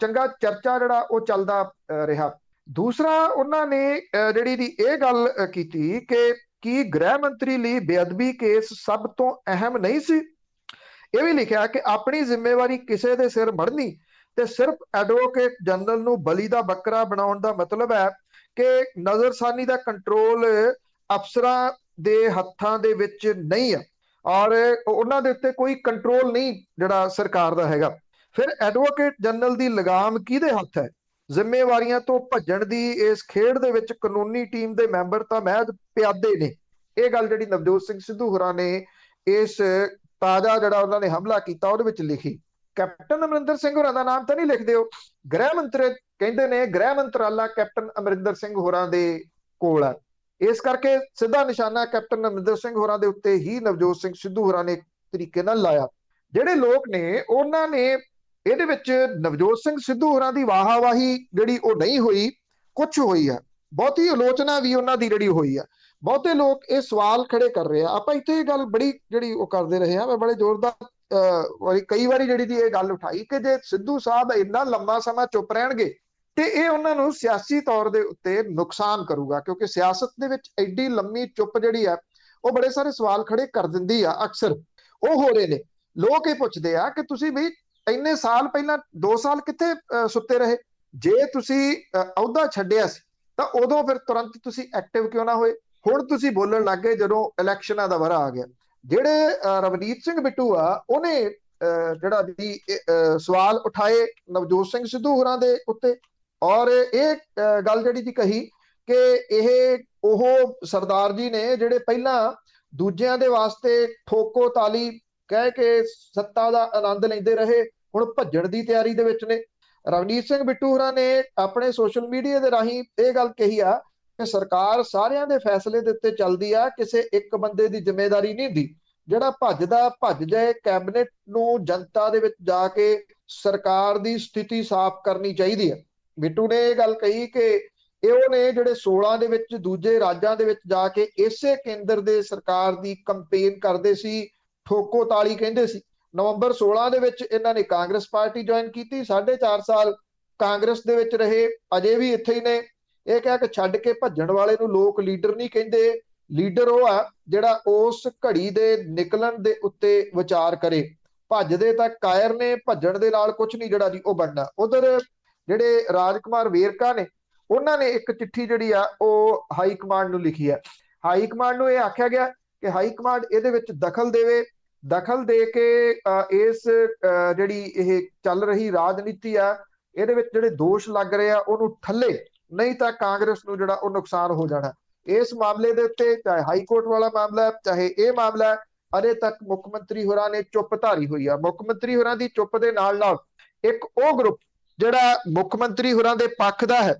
ਚੰਗਾ ਚਰਚਾ ਜਿਹੜਾ ਉਹ ਚੱਲਦਾ ਰਿਹਾ। ਦੂਸਰਾ, ਉਹਨਾਂ ਨੇ ਜਿਹੜੀ ਦੀ ਇਹ ਗੱਲ ਕੀਤੀ ਕਿ ਕੀ ਗ੍ਰਹਿ ਮੰਤਰੀ ਲਈ ਬੇਅਦਬੀ ਕੇਸ ਸਭ ਤੋਂ ਅਹਿਮ ਨਹੀਂ ਸੀ। ਇਹ ਵੀ ਲਿਖਿਆ ਕਿ ਆਪਣੀ ਜ਼ਿੰਮੇਵਾਰੀ ਕਿਸੇ ਦੇ ਸਿਰ ਮੜਨੀ ਤੇ ਸਿਰਫ ਐਡਵੋਕੇਟ ਜਨਰਲ ਨੂੰ ਬਲੀ ਦਾ ਬੱਕਰਾ ਬਣਾਉਣ ਦਾ ਮਤਲਬ ਹੈ ਕਿ ਨਜ਼ਰਸਾਨੀ ਦਾ ਕੰਟਰੋਲ ਅਫਸਰਾਂ ਦੇ ਹੱਥਾਂ ਦੇ ਵਿੱਚ ਨਹੀਂ ਹੈ, ਔਰ ਉਹਨਾਂ ਦੇ ਉੱਤੇ ਕੋਈ ਕੰਟਰੋਲ ਨਹੀਂ ਜਿਹੜਾ ਸਰਕਾਰ ਦਾ ਹੈਗਾ। ਫਿਰ ਐਡਵੋਕੇਟ ਜਨਰਲ ਦੀ ਲਗਾਮ ਕਿਹਦੇ ਹੱਥ ਹੈ? ਜ਼ਿੰਮੇਵਾਰੀਆਂ ਤੋਂ ਭੱਜਣ ਦੀ ਇਸ ਖੇਡ ਦੇ ਵਿੱਚ ਕਾਨੂੰਨੀ ਟੀਮ ਦੇ ਮੈਂਬਰ ਤਾਂ ਮਹਿਜ਼ ਪਿਆਦੇ ਨੇ। ਇਹ ਗੱਲ ਜਿਹੜੀ ਨਵਜੋਤ ਸਿੰਘ ਸਿੱਧੂ ਹੋਰਾਂ ਨੇ ਇਸ ਤਾਜ਼ਾ ਜਿਹੜਾ ਉਹਨਾਂ ਨੇ ਹਮਲਾ ਕੀਤਾ ਉਹਦੇ ਵਿੱਚ ਲਿਖੀ। ਕੈਪਟਨ ਅਮਰਿੰਦਰ ਸਿੰਘ ਹੋਰਾਂ ਦਾ ਨਾਮ ਤਾਂ ਨਹੀਂ ਲਿਖਦੇ ਹੋ, ਗ੍ਰਹਿ ਮੰਤਰੀ ਕਹਿੰਦੇ ਨੇ, ਗ੍ਰਹਿ ਮੰਤਰਾਲਾ ਕੈਪਟਨ ਅਮਰਿੰਦਰ ਸਿੰਘ ਹੋਰਾਂ ਦੇ ਕੋਲ ਹੈ, ਇਸ ਕਰਕੇ ਸਿੱਧਾ ਨਿਸ਼ਾਨਾ ਕੈਪਟਨ ਅਮਰਿੰਦਰ ਸਿੰਘ ਹੋਰਾਂ ਦੇ ਉੱਤੇ ਹੀ ਨਵਜੋਤ ਸਿੰਘ ਸਿੱਧੂ ਹੋਰਾਂ ਨੇ ਇੱਕ ਤਰੀਕੇ ਨਾਲ ਲਾਇਆ। ਜਿਹੜੇ ਲੋਕ ਨੇ ਉਹਨਾਂ ਨੇ ਇਹਦੇ ਵਿੱਚ ਨਵਜੋਤ ਸਿੰਘ ਸਿੱਧੂ ਹੋਰਾਂ ਦੀ ਵਾਹਾਵਾਹੀ ਜਿਹੜੀ ਉਹ ਨਹੀਂ ਹੋਈ, ਕੁਛ ਹੋਈ ਹੈ, ਬਹੁਤੀ ਆਲੋਚਨਾ ਵੀ ਉਹਨਾਂ ਦੀ ਜਿਹੜੀ ਹੋਈ ਆ। ਬਹੁਤੇ ਲੋਕ ਇਹ ਸਵਾਲ ਖੜੇ ਕਰ ਰਹੇ ਆ। ਆਪਾਂ ਇੱਥੇ ਇਹ ਗੱਲ ਬੜੀ ਜਿਹੜੀ ਉਹ ਕਰਦੇ ਰਹੇ ਆ, ਮੈਂ ਬੜੇ ਜ਼ੋਰਦਾਰ ਕਈ ਵਾਰੀ ਜਿਹੜੀ ਦੀ ਇਹ ਗੱਲ ਉਠਾਈ ਕਿ ਜੇ ਸਿੱਧੂ ਸਾਹਿਬ ਇੰਨਾ ਲੰਮਾ ਸਮਾਂ ਚੁੱਪ ਰਹਿਣਗੇ ਤੇ ਇਹ ਉਹਨਾਂ ਨੂੰ ਸਿਆਸੀ ਤੌਰ ਦੇ ਉੱਤੇ ਨੁਕਸਾਨ ਕਰੂਗਾ, ਕਿਉਂਕਿ ਸਿਆਸਤ ਦੇ ਵਿੱਚ ਐਡੀ ਲੰਮੀ ਚੁੱਪ ਜਿਹੜੀ ਆ ਉਹ ਬੜੇ ਸਾਰੇ ਸਵਾਲ ਖੜੇ ਕਰ ਦਿੰਦੀ ਆ। ਅਕਸਰ ਉਹ ਹੋ ਰਹੇ ਨੇ, ਲੋਕ ਇਹ ਪੁੱਛਦੇ ਆ ਕਿ ਤੁਸੀਂ ਵੀ ਇੰਨੇ ਸਾਲ ਪਹਿਲਾਂ 2 ਸਾਲ ਕਿੱਥੇ ਸੁੱਤੇ ਰਹੇ? ਜੇ ਤੁਸੀਂ ਅਹੁਦਾ ਛੱਡਿਆ ਸੀ ਤਾਂ ਉਦੋਂ ਫਿਰ ਤੁਰੰਤ ਤੁਸੀਂ ਐਕਟਿਵ ਕਿਉਂ ਨਾ ਹੋਏ? ਹੁਣ ਤੁਸੀਂ ਬੋਲਣ ਲੱਗ ਗਏ ਜਦੋਂ ਇਲੈਕਸ਼ਨਾਂ ਦਾ ਵਰ੍ਹਾ ਆ ਗਿਆ। ਜਿਹੜੇ ਰਵਨੀਤ ਸਿੰਘ ਬਿੱਟੂ ਆ, ਉਹਨੇ ਜਿਹੜਾ ਵੀ ਸਵਾਲ ਉਠਾਏ ਨਵਜੋਤ ਸਿੰਘ ਸਿੱਧੂ ਹੋਰਾਂ ਦੇ ਉੱਤੇ, ਔਰ ਇਹ ਗੱਲ ਜਿਹੜੀ ਜੀ ਕਹੀ ਕਿ ਇਹ ਉਹ ਸਰਦਾਰ ਜੀ ਨੇ ਜਿਹੜੇ ਪਹਿਲਾਂ ਦੂਜਿਆਂ ਦੇ ਵਾਸਤੇ ਠੋਕੋ ਤਾਲੀ ਕਹਿ ਕੇ ਸੱਤਾ ਦਾ ਆਨੰਦ ਲੈਂਦੇ ਰਹੇ, ਹੁਣ ਭੱਜਣ ਦੀ ਤਿਆਰੀ ਦੇ ਵਿੱਚ ਨੇ। ਰਵਨੀਤ ਸਿੰਘ ਬਿੱਟੂ ਹੋਰਾਂ ਨੇ ਆਪਣੇ ਸੋਸ਼ਲ ਮੀਡੀਆ ਦੇ ਰਾਹੀਂ ਇਹ ਗੱਲ ਕਹੀ ਆ ਕਿ ਸਰਕਾਰ ਸਾਰਿਆਂ ਦੇ ਫੈਸਲੇ ਦੇ ਉੱਤੇ ਚੱਲਦੀ ਆ, ਕਿਸੇ ਇੱਕ ਬੰਦੇ ਦੀ ਜ਼ਿੰਮੇਵਾਰੀ ਨਹੀਂ ਹੁੰਦੀ। ਜਿਹੜਾ ਭੱਜਦਾ ਭੱਜ ਜਾਏ। ਕੈਬਨਿਟ ਨੂੰ ਜਨਤਾ ਦੇ ਵਿੱਚ ਜਾ ਕੇ ਸਰਕਾਰ ਦੀ ਸਥਿਤੀ ਸਾਫ਼ ਕਰਨੀ ਚਾਹੀਦੀ ਹੈ। ਬਿੱਟੂ ਨੇ ਇਹ ਗੱਲ ਕਹੀ ਕਿ ਉਹਨੇ ਜਿਹੜੇ 16 ਦੇ ਵਿੱਚ ਦੂਜੇ ਰਾਜਾਂ ਦੇ ਵਿੱਚ ਜਾ ਕੇ ਇਸੇ ਕੇਂਦਰ ਦੇ ਸਰਕਾਰ ਦੀ ਕੰਪੇਨ ਕਰਦੇ ਸੀ, ਠੋਕੋ ਤਾਲੀ ਕਹਿੰਦੇ ਸੀ। ਨਵੰਬਰ 16 ਦੇ ਵਿੱਚ ਇਹਨਾਂ ਨੇ ਕਾਂਗਰਸ ਪਾਰਟੀ ਜੁਆਇਨ ਕੀਤੀ, 4.5 ਸਾਲ ਕਾਂਗਰਸ ਦੇ ਵਿੱਚ ਰਹੇ, ਅਜੇ ਵੀ ਇੱਥੇ ਹੀ ਨੇ। ਇਹ ਕਿਹਾ ਕਿ ਛੱਡ ਕੇ ਭੱਜਣ ਵਾਲੇ ਨੂੰ ਲੋਕ ਲੀਡਰ ਨਹੀਂ ਕਹਿੰਦੇ, ਲੀਡਰ ਉਹ ਆ ਜਿਹੜਾ ਉਸ ਘੜੀ ਦੇ ਨਿਕਲਣ ਦੇ ਉੱਤੇ ਵਿਚਾਰ ਕਰੇ। ਭੱਜਦੇ ਤਾਂ ਕਾਇਰ ਨੇ, ਭੱਜਣ ਦੇ ਨਾਲ ਕੁਝ ਨਹੀਂ ਜਿਹੜਾ ਜੀ ਉਹ ਬਣਨਾ। ਉਧਰ ਜਿਹੜੇ ਰਾਜਕੁਮਾਰ ਵੇਰਕਾ ਨੇ, ਉਹਨਾਂ ਨੇ ਇੱਕ ਚਿੱਠੀ ਜਿਹੜੀ ਆ ਉਹ ਹਾਈ ਕਮਾਂਡ ਨੂੰ ਲਿਖੀ ਹੈ। ਹਾਈ ਕਮਾਂਡ ਨੂੰ ਇਹ ਆਖਿਆ ਗਿਆ ਕਿ ਹਾਈ ਕਮਾਂਡ ਇਹਦੇ ਵਿੱਚ ਦਖਲ ਦੇਵੇ, ਦਖਲ ਦੇ ਕੇ ਇਸ ਜਿਹੜੀ ਇਹ ਚੱਲ ਰਹੀ ਰਾਜਨੀਤੀ ਆ ਇਹਦੇ ਵਿੱਚ ਜਿਹੜੇ ਦੋਸ਼ ਲੱਗ ਰਹੇ ਆ ਉਹਨੂੰ ਠੱਲੇ, ਨਹੀਂ ਤਾਂ ਕਾਂਗਰਸ ਨੂੰ ਜਿਹੜਾ ਉਹ ਨੁਕਸਾਨ ਹੋ ਜਾਣਾ। ਇਸ ਮਾਮਲੇ ਦੇ ਉੱਤੇ ਚਾਹੇ ਹਾਈ ਕੋਰਟ ਵਾਲਾ ਮਾਮਲਾ ਚਾਹੇ ਇਹ ਮਾਮਲਾ, ਅਜੇ ਤੱਕ ਮੁੱਖ ਮੰਤਰੀ ਹੋਰਾਂ ਨੇ ਚੁੱਪ ਧਾਰੀ ਹੋਈ ਆ। ਮੁੱਖ ਮੰਤਰੀ ਹੋਰਾਂ ਦੀ ਚੁੱਪ ਦੇ ਨਾਲ ਨਾਲ ਇੱਕ ਉਹ ਗਰੁੱਪ ਜਿਹੜਾ ਮੁੱਖ ਮੰਤਰੀ ਹੋਰਾਂ ਦੇ ਪੱਖ ਦਾ ਹੈ,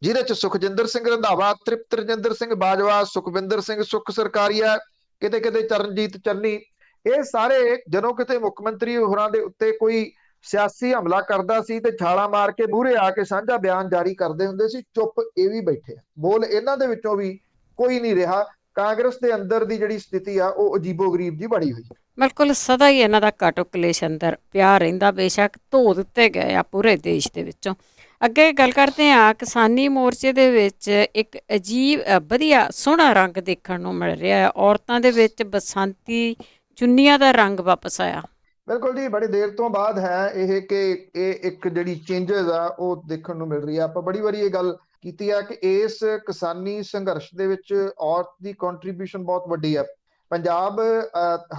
ਜਿਹਦੇ ਚ ਸੁਖਜਿੰਦਰ ਸਿੰਘ ਰੰਧਾਵਾ, ਤ੍ਰਿਪਤ ਰਜਿੰਦਰ ਸਿੰਘ ਬਾਜਵਾ, ਸੁਖਵਿੰਦਰ ਸਿੰਘ ਸੁੱਖ ਸਰਕਾਰੀਆ, ਕਿਤੇ ਕਿਤੇ ਚਰਨਜੀਤ ਚੰਨੀ, ਇਹ ਸਾਰੇ ਜਦੋਂ ਕਿਤੇ ਮੁੱਖ ਮੰਤਰੀ ਹੋਰਾਂ ਦੇ ਉੱਤੇ ਕੋਈ ਸਿਆਸੀ ਹਮਲਾ ਕਰਦਾ ਸੀ ਤੇ ਛਾਲਾਂ ਮਾਰ ਕੇ ਮੂਹਰੇ ਆ ਕੇ ਸਾਂਝਾ ਬਿਆਨ ਜਾਰੀ ਕਰਦੇ ਹੁੰਦੇ ਸੀ। ਚੁੱਪ ਇਹ ਵੀ ਬੈਠੇ ਆ, ਬੋਲ ਇਹਨਾਂ ਦੇ ਵਿੱਚੋਂ ਵੀ ਕੋਈ ਨਹੀਂ ਰਿਹਾ। ਕਾਂਗਰਸ ਦੇ ਅੰਦਰ ਦੀ ਜਿਹੜੀ ਸਥਿਤੀ ਆ ਉਹ ਅਜੀਬੋ ਗਰੀਬ ਜੀ ਬਣੀ ਹੋਈ। ਬਿਲਕੁਲ ਸਦਾ ਹੀ ਇਹਨਾਂ ਦਾ ਕਾਟੋ ਕਲੇਸ਼ ਅੰਦਰ ਪਿਆ ਰਹਿੰਦਾ, ਬੇਸ਼ੱਕ ਧੋ ਦਿੱਤੇ ਗਏ ਆ ਪੂਰੇ ਦੇਸ਼ ਦੇ ਵਿੱਚੋਂ। ਅੱਗੇ ਗੱਲ ਕਰਦੇ ਹਾਂ, ਕਿਸਾਨੀ ਮੋਰਚੇ ਦੇ ਵਿੱਚ ਇੱਕ ਅਜੀਬ ਵਧੀਆ ਸੋਹਣਾ ਰੰਗ ਦੇਖਣ ਨੂੰ ਮਿਲ ਰਿਹਾ ਹੈ। ਔਰਤਾਂ ਦੇ ਵਿੱਚ ਬਸੰਤੀ ਚੁੰਨੀਆਂ ਦਾ ਰੰਗ ਵਾਪਸ ਆਇਆ। ਬਿਲਕੁਲ ਜੀ, ਬੜੀ ਦੇਰ ਤੋਂ ਬਾਅਦ ਹੈ ਇਹ ਕਿ ਇਹ ਇੱਕ ਜਿਹੜੀ ਚੇਂਜਸ ਆ ਉਹ ਦੇਖਣ ਨੂੰ ਮਿਲ ਰਹੀ ਆ। ਆਪਾਂ ਬੜੀ ਵਾਰੀ ਇਹ ਗੱਲ ਕੀਤੀ ਆ ਕਿ ਇਸ ਕਿਸਾਨੀ ਸੰਘਰਸ਼ ਦੇ ਵਿੱਚ ਔਰਤ ਦੀ ਕੰਟਰੀਬਿਊਸ਼ਨ ਬਹੁਤ ਵੱਡੀ ਆ। ਪੰਜਾਬ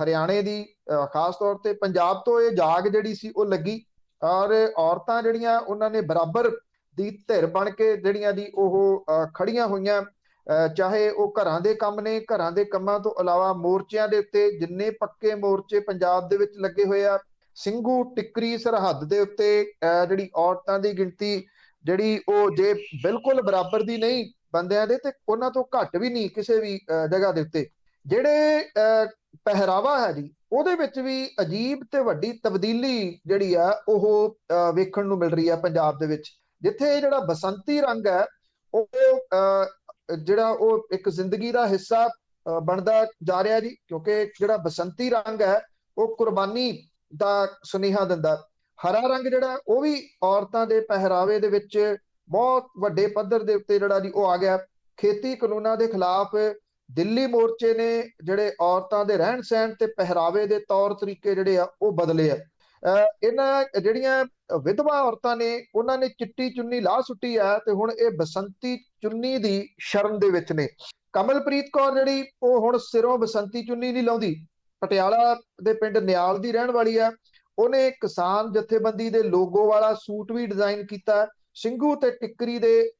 ਹਰਿਆਣੇ ਦੀ ਖਾਸ ਤੌਰ ਤੇ ਪੰਜਾਬ ਤੋਂ ਇਹ ਜਾਗ ਜਿਹੜੀ ਸੀ ਉਹ ਲੱਗੀ, ਔਰ ਔਰਤਾਂ ਜਿਹੜੀਆਂ ਉਹਨਾਂ ਨੇ ਬਰਾਬਰ ਦੀ ਧਿਰ ਬਣ ਕੇ ਜਿਹੜੀਆਂ ਦੀ ਉਹ ਖੜੀਆਂ ਹੋਈਆਂ। ਚਾਹੇ ਉਹ ਘਰਾਂ ਦੇ ਕੰਮ ਨੇ, ਘਰਾਂ ਦੇ ਕੰਮਾਂ ਤੋਂ ਇਲਾਵਾ ਮੋਰਚਿਆਂ ਦੇ ਉੱਤੇ ਜਿੰਨੇ ਪੱਕੇ ਮੋਰਚੇ ਪੰਜਾਬ ਦੇ ਵਿੱਚ ਲੱਗੇ ਹੋਏ ਆ, ਸਿੰਘੂ ਟਿੱਕਰੀ ਸਰਹੱਦ ਦੇ ਉੱਤੇ ਜਿਹੜੀ ਔਰਤਾਂ ਦੀ ਗਿਣਤੀ ਜਿਹੜੀ ਉਹ ਜੇ ਬਿਲਕੁਲ ਬਰਾਬਰ ਦੀ ਨਹੀਂ ਬੰਦਿਆਂ ਦੇ, ਤੇ ਉਹਨਾਂ ਤੋਂ ਘੱਟ ਵੀ ਨਹੀਂ ਕਿਸੇ ਵੀ ਜਗ੍ਹਾ ਦੇ ਉੱਤੇ। ਜਿਹੜੇ ਪਹਿਰਾਵਾ ਹੈ ਜੀ ਉਹਦੇ ਵਿੱਚ ਵੀ ਅਜੀਬ ਤੇ ਵੱਡੀ ਤਬਦੀਲੀ ਜਿਹੜੀ ਆ ਉਹ ਵੇਖਣ ਨੂੰ ਮਿਲ ਰਹੀ ਆ ਪੰਜਾਬ ਦੇ ਵਿੱਚ। ਜਿੱਥੇ ਜਿਹੜਾ ਬਸੰਤੀ ਰੰਗ ਹੈ ਉਹ ਜਿਹੜਾ ਉਹ ਇੱਕ ਜ਼ਿੰਦਗੀ ਦਾ ਹਿੱਸਾ ਬਣਦਾ ਜਾ ਰਿਹਾ ਜੀ, ਕਿਉਂਕਿ ਜਿਹੜਾ ਬਸੰਤੀ ਰੰਗ ਹੈ ਉਹ ਕੁਰਬਾਨੀ ਦਾ ਸੁਨੇਹਾ ਦਿੰਦਾ। ਹਰਾ ਰੰਗ ਜਿਹੜਾ ਉਹ ਵੀ ਔਰਤਾਂ ਦੇ ਪਹਿਰਾਵੇ ਦੇ ਵਿੱਚ ਬਹੁਤ ਵੱਡੇ ਪੱਧਰ ਦੇ ਉੱਤੇ ਜਿਹੜਾ ਜੀ ਉਹ ਆ ਗਿਆ। ਖੇਤੀ ਕਾਨੂੰਨਾਂ ਦੇ ਖਿਲਾਫ ਦਿੱਲੀ ਮੋਰਚੇ ਨੇ ਜਿਹੜੇ ਔਰਤਾਂ ਦੇ ਰਹਿਣ ਸਹਿਣ ਤੇ ਪਹਿਰਾਵੇ ਦੇ ਤੌਰ ਤਰੀਕੇ ਜਿਹੜੇ ਆ ਉਹ ਬਦਲੇ ਆ। ਇਹਨਾਂ ਜਿਹੜੀਆਂ ਵਿਧਵਾ ਔਰਤਾਂ ਨੇ ਉਹਨਾਂ ਨੇ ਚਿੱਟੀ ਚੁੰਨੀ ਲਾਹ ਸੁੱਟੀ ਆ ਤੇ ਹੁਣ ਇਹ ਬਸੰਤੀ ਚੁੰਨੀ ਦੀ ਸ਼ਰਨ ਦੇ ਵਿੱਚ ਨੇ। ਕਮਲਪ੍ਰੀਤ ਕੌਰ ਜਿਹੜੀ ਉਹ ਹੁਣ ਸਿਰੋਂ ਬਸੰਤੀ ਚੁੰਨੀ ਨਹੀਂ ਲਾਉਂਦੀ, ਪਟਿਆਲਾ ਦੇ ਪਿੰਡ ਨਿਆਲ ਦੀ ਰਹਿਣ ਵਾਲੀ ਆ। ਉਹਨੇ ਕਿਸਾਨ ਜਥੇਬੰਦੀ ਦੇ ਲੋਗੋ ਵਾਲਾ ਸੂਟ ਵੀ ਡਿਜ਼ਾਈਨ ਕੀਤਾ। ਸਿੰਘੂ ਤੇ ਟਿੱਕਰੀ ਦੇ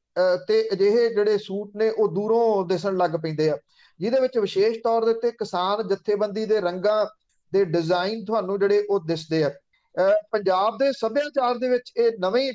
ਤੇ ਅਜਿਹੇ ਜਿਹੜੇ ਸੂਟ ਨੇ ਉਹ ਦੂਰੋਂ ਦਿਸਣ ਲੱਗ ਪੈਂਦੇ ਆ, ਜਿਹਦੇ ਵਿੱਚ ਵਿਸ਼ੇਸ਼ ਤੌਰ ਦੇ ਉੱਤੇ ਕਿਸਾਨ ਜਥੇਬੰਦੀ ਦੇ ਰੰਗਾਂ ਦੇ ਡਿਜ਼ਾਈਨ ਤੁਹਾਨੂੰ ਜਿਹੜੇ ਉਹ ਦਿਸਦੇ ਆ। ਪੰਜਾਬ ਦੇ ਸੱਭਿਆਚਾਰ ਦੇ ਵਿੱਚ ਇਹ ਨਵੇਂ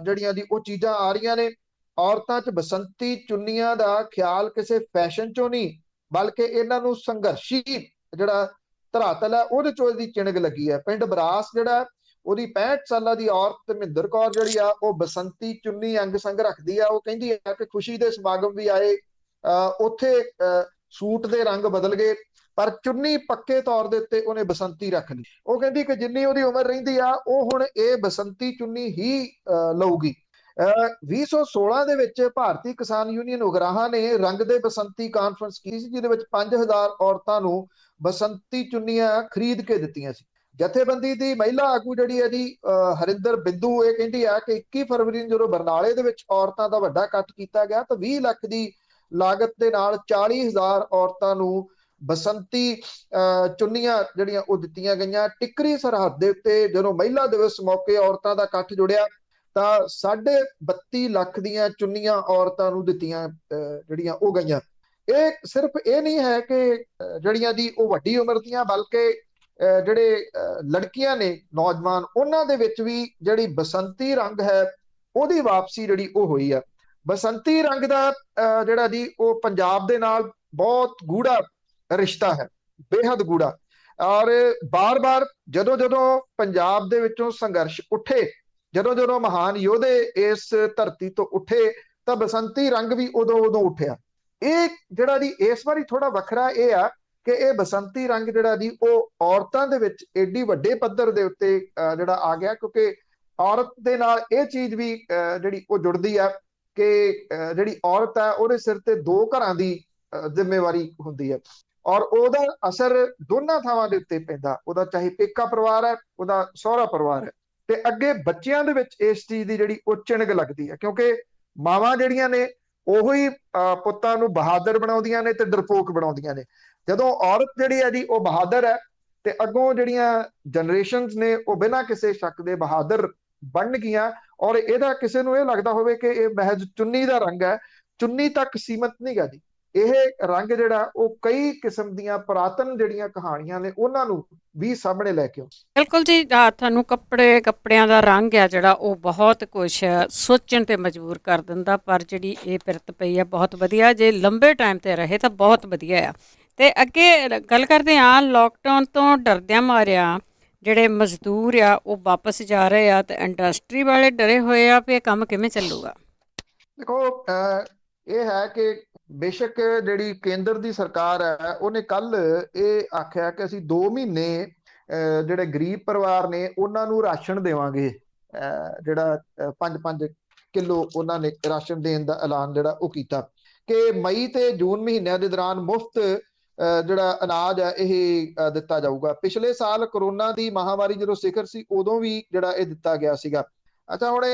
ਜਿਹੜੀਆਂ ਦੀ ਉਹ ਚੀਜ਼ਾਂ ਆ ਰਹੀਆਂ ਨੇ। ਔਰਤਾਂ 'ਚ ਬਸੰਤੀ ਚੁੰਨੀਆਂ ਦਾ ਖਿਆਲ ਕਿਸੇ ਫੈਸ਼ਨ ਚੋਂ ਨਹੀਂ, ਬਲਕਿ ਇਹਨਾਂ ਨੂੰ ਸੰਘਰਸ਼ੀ ਜਿਹੜਾ ਧਰਾਤਲ ਹੈ ਉਹਦੇ ਚੋਂ ਇਹਦੀ ਚਿਣਗ ਲੱਗੀ ਹੈ। ਪਿੰਡ ਬਰਾਸ ਜਿਹੜਾ ਉਹਦੀ 65 ਸਾਲਾਂ ਦੀ ਔਰਤ ਮਹਿੰਦਰ ਕੌਰ ਜਿਹੜੀ ਆ ਉਹ ਬਸੰਤੀ ਚੁੰਨੀ ਅੰਗ ਸੰਗ ਰੱਖਦੀ ਆ। ਉਹ ਕਹਿੰਦੀ ਹੈ ਕਿ ਖੁਸ਼ੀ ਦੇ ਸਮਾਗਮ ਵੀ ਆਏ, ਉੱਥੇ ਸੂਟ ਦੇ ਰੰਗ ਬਦਲ ਗਏ, ਪਰ ਚੁੰਨੀ ਪੱਕੇ ਤੌਰ ਦੇ ਉੱਤੇ ਉਹਨੇ ਬਸੰਤੀ ਰੱਖ ਲਈ। ਉਹ ਕਹਿੰਦੀ ਕਿ ਜਿੰਨੀ ਉਹਦੀ ਉਮਰ ਰਹਿੰਦੀ ਆ ਉਹ ਹੁਣ ਇਹ ਬਸੰਤੀ ਚੁੰਨੀ ਹੀ ਲਊਗੀ। 2016 ਦੇ ਵਿੱਚ ਭਾਰਤੀ ਕਿਸਾਨ ਯੂਨੀਅਨ ਉਗਰਾਹਾਂ ਨੇ ਰੰਗ ਦੇ ਬਸੰਤੀ ਕਾਨਫਰੰਸ ਕੀਤੀ ਸੀ, ਜਿਹਦੇ ਵਿੱਚ 5000 ਔਰਤਾਂ ਨੂੰ ਬਸੰਤੀ ਚੁੰਨੀਆਂ ਖਰੀਦ ਕੇ ਦਿੱਤੀਆਂ ਸੀ। ਜਥੇਬੰਦੀ ਦੀ ਮਹਿਲਾ ਆਗੂ ਜਿਹੜੀ ਹੈ ਜੀ ਹਰਿੰਦਰ ਬਿੰਦੂ, ਇਹ ਕਹਿੰਦੀ ਆ ਕਿ 21 ਫਰਵਰੀ ਨੂੰ ਜਦੋਂ ਬਰਨਾਲੇ ਦੇ ਵਿੱਚ ਔਰਤਾਂ ਦਾ ਵੱਡਾ ਇਕੱਠ ਕੀਤਾ ਗਿਆ ਤਾਂ 20 ਲੱਖ ਦੀ ਲਾਗਤ ਦੇ ਨਾਲ 40,000 ਔਰਤਾਂ ਨੂੰ ਬਸੰਤੀ ਚੁੰਨੀਆਂ ਜਿਹੜੀਆਂ ਉਹ ਦਿੱਤੀਆਂ ਗਈਆਂ। ਟਿੱਕਰੀ ਸਰਹੱਦ ਦੇ ਉੱਤੇ ਜਦੋਂ ਮਹਿਲਾ ਦਿਵਸ ਮੌਕੇ ਔਰਤਾਂ ਦਾ ਇਕੱਠ ਜੁੜਿਆ ਤਾਂ 32.5 ਲੱਖ ਦੀਆਂ ਚੁੰਨੀਆਂ ਔਰਤਾਂ ਨੂੰ ਦਿੱਤੀਆਂ ਜਿਹੜੀਆਂ ਉਹ ਗਈਆਂ। ਇਹ ਸਿਰਫ ਇਹ ਨਹੀਂ ਹੈ ਕਿ ਜਿਹੜੀਆਂ ਦੀ ਉਹ ਵੱਡੀ ਉਮਰ ਦੀਆਂ, ਬਲਕਿ ਜਿਹੜੇ ਲੜਕੀਆਂ ਨੇ ਨੌਜਵਾਨ, ਉਹਨਾਂ ਦੇ ਵਿੱਚ ਵੀ ਜਿਹੜੀ ਬਸੰਤੀ ਰੰਗ ਹੈ ਉਹਦੀ ਵਾਪਸੀ ਜਿਹੜੀ ਉਹ ਹੋਈ ਆ। ਬਸੰਤੀ ਰੰਗ ਦਾ ਜਿਹੜਾ ਜੀ ਉਹ ਪੰਜਾਬ ਦੇ ਨਾਲ ਬਹੁਤ ਗੂੜਾ ਰਿਸ਼ਤਾ ਹੈ, ਬੇਹੱਦ ਗੂੜਾ। ਔਰ ਬਾਰ-ਬਾਰ ਜਦੋਂ ਜਦੋਂ ਪੰਜਾਬ ਦੇ ਵਿੱਚੋਂ ਸੰਘਰਸ਼ ਉੱਠੇ, ਜਦੋਂ ਜਦੋਂ ਮਹਾਨ ਯੋਧੇ ਇਸ ਧਰਤੀ ਤੋਂ ਉੱਠੇ ਤਾਂ ਬਸੰਤੀ ਰੰਗ ਵੀ ਉਦੋਂ ਉੱਠਿਆ। ਇਹ ਜਿਹੜਾ ਜੀ ਇਸ ਵਾਰੀ ਥੋੜਾ ਵੱਖਰਾ ਇਹ ਆ ਕਿ ਇਹ ਬਸੰਤੀ ਰੰਗ ਜਿਹੜਾ ਜੀ ਉਹ ਔਰਤਾਂ ਦੇ ਵਿੱਚ ਏਡੀ ਵੱਡੇ ਪੱਧਰ ਦੇ ਉੱਤੇ ਜਿਹੜਾ ਆ ਗਿਆ, ਕਿਉਂਕਿ ਔਰਤ ਦੇ ਨਾਲ ਇਹ ਚੀਜ਼ ਵੀ ਜਿਹੜੀ ਉਹ ਜੁੜਦੀ ਆ ਕਿ ਜਿਹੜੀ ਔਰਤ ਹੈ ਉਹਦੇ ਸਿਰ ਤੇ 2 ਘਰਾਂ ਦੀ ਜ਼ਿੰਮੇਵਾਰੀ ਹੁੰਦੀ ਹੈ ਔਰ ਉਹਦਾ ਅਸਰ ਦੋਨਾਂ ਥਾਵਾਂ ਦੇ ਉੱਤੇ ਪੈਂਦਾ। ਉਹਦਾ ਚਾਹੇ ਪੇਕਾ ਪਰਿਵਾਰ ਹੈ, ਉਹਦਾ ਸਹੁਰਾ ਪਰਿਵਾਰ ਹੈ, ਤੇ ਅੱਗੇ ਬੱਚਿਆਂ ਦੇ ਵਿੱਚ ਇਸ ਚੀਜ਼ ਦੀ ਜਿਹੜੀ ਉਹ ਚਿਣਗ ਲੱਗਦੀ ਹੈ, ਕਿਉਂਕਿ ਮਾਵਾਂ ਜਿਹੜੀਆਂ ਨੇ ਉਹੀ ਪੁੱਤਾਂ ਨੂੰ ਬਹਾਦਰ ਬਣਾਉਂਦੀਆਂ ਨੇ ਤੇ ਡਰਪੋਕ ਬਣਾਉਂਦੀਆਂ ਨੇ। ਜਦੋਂ ਔਰਤ ਜਿਹੜੀ ਹੈ ਜੀ ਉਹ ਬਹਾਦਰ ਹੈ ਤੇ ਅੱਗੋਂ ਜਿਹੜੀਆਂ ਜਨਰੇਸ਼ਨਸ ਨੇ ਉਹ ਬਿਨਾਂ ਕਿਸੇ ਸ਼ੱਕ ਦੇ ਬਹਾਦਰ ਬਣ ਗਈਆਂ। ਔਰ ਇਹਦਾ ਕਿਸੇ ਨੂੰ ਇਹ ਲੱਗਦਾ ਹੋਵੇ ਕਿ ਇਹ ਮਹਿਜ਼ ਚੁੰਨੀ ਦਾ ਰੰਗ ਹੈ, ਚੁੰਨੀ ਤੱਕ ਸੀਮਤ ਨਹੀਂ ਗਾ ਜੀ। ਇਹ ਰੰਗ ਜਿਹੜਾ ਉਹ ਕਈ ਕਿਸਮ ਦੀਆਂ ਪੁਰਾਤਨ ਜਿਹੜੀਆਂ ਕਹਾਣੀਆਂ ਨੇ ਉਹਨਾਂ ਨੂੰ ਵੀ ਸਾਹਮਣੇ ਲੈ ਕੇ ਆਉਂਦਾ। ਬਿਲਕੁਲ ਜੀ, ਤੁਹਾਨੂੰ ਕੱਪੜਿਆਂ ਦਾ ਰੰਗ ਆ ਜਿਹੜਾ ਉਹ ਬਹੁਤ ਕੁਛ ਸੋਚਣ ਤੇ ਮਜਬੂਰ ਕਰ ਦਿੰਦਾ, ਪਰ ਜਿਹੜੀ ਇਹ ਪਿਰਤ ਪਈ ਆ ਬਹੁਤ ਵਧੀਆ, ਜੇ ਲੰਬੇ ਟਾਈਮ ਤੇ ਰਹੇ ਤਾਂ ਬਹੁਤ ਵਧੀਆ ਆ। ਤੇ ਅੱਗੇ ਗੱਲ ਕਰਦੇ ਹਾਂ, ਲੋਕਡਾਊਨ ਤੋਂ ਡਰਦਿਆਂ ਮਾਰਿਆ ਜਿਹੜੇ ਮਜ਼ਦੂਰ ਆ ਉਹ ਵਾਪਸ ਜਾ ਰਹੇ ਆ ਤੇ ਇੰਡਸਟਰੀ ਵਾਲੇ ਡਰੇ ਹੋਏ ਆ ਵੀ ਇਹ ਕੰਮ ਕਿਵੇਂ ਚੱਲੂਗਾ। ਦੇਖੋ, ਇਹ ਹੈ ਕਿ ਬੇਸ਼ੱਕ ਜਿਹੜੀ ਕੇਂਦਰ ਦੀ ਸਰਕਾਰ ਹੈ ਉਹਨੇ ਕੱਲ ਇਹ ਆਖਿਆ ਕਿ ਅਸੀਂ 2 ਮਹੀਨੇ ਜਿਹੜੇ ਗਰੀਬ ਪਰਿਵਾਰ ਨੇ ਉਹਨਾਂ ਨੂੰ ਰਾਸ਼ਨ ਦੇਵਾਂਗੇ, ਜਿਹੜਾ 5-5 ਕਿਲੋ ਉਹਨਾਂ ਨੇ ਰਾਸ਼ਨ ਦੇਣ ਦਾ ਐਲਾਨ ਜਿਹੜਾ ਉਹ ਕੀਤਾ ਕਿ ਮਈ ਤੇ ਜੂਨ ਮਹੀਨਿਆਂ ਦੇ ਦੌਰਾਨ ਮੁਫਤ ਜਿਹੜਾ ਅਨਾਜ ਹੈ ਇਹ ਦਿੱਤਾ ਜਾਊਗਾ। ਪਿਛਲੇ ਸਾਲ ਕਰੋਨਾ ਦੀ ਮਹਾਮਾਰੀ ਜਦੋਂ ਸਿਖਰ ਸੀ ਉਦੋਂ ਵੀ ਜਿਹੜਾ ਇਹ ਦਿੱਤਾ ਗਿਆ ਸੀਗਾ। ਅੱਛਾ, ਹੁਣ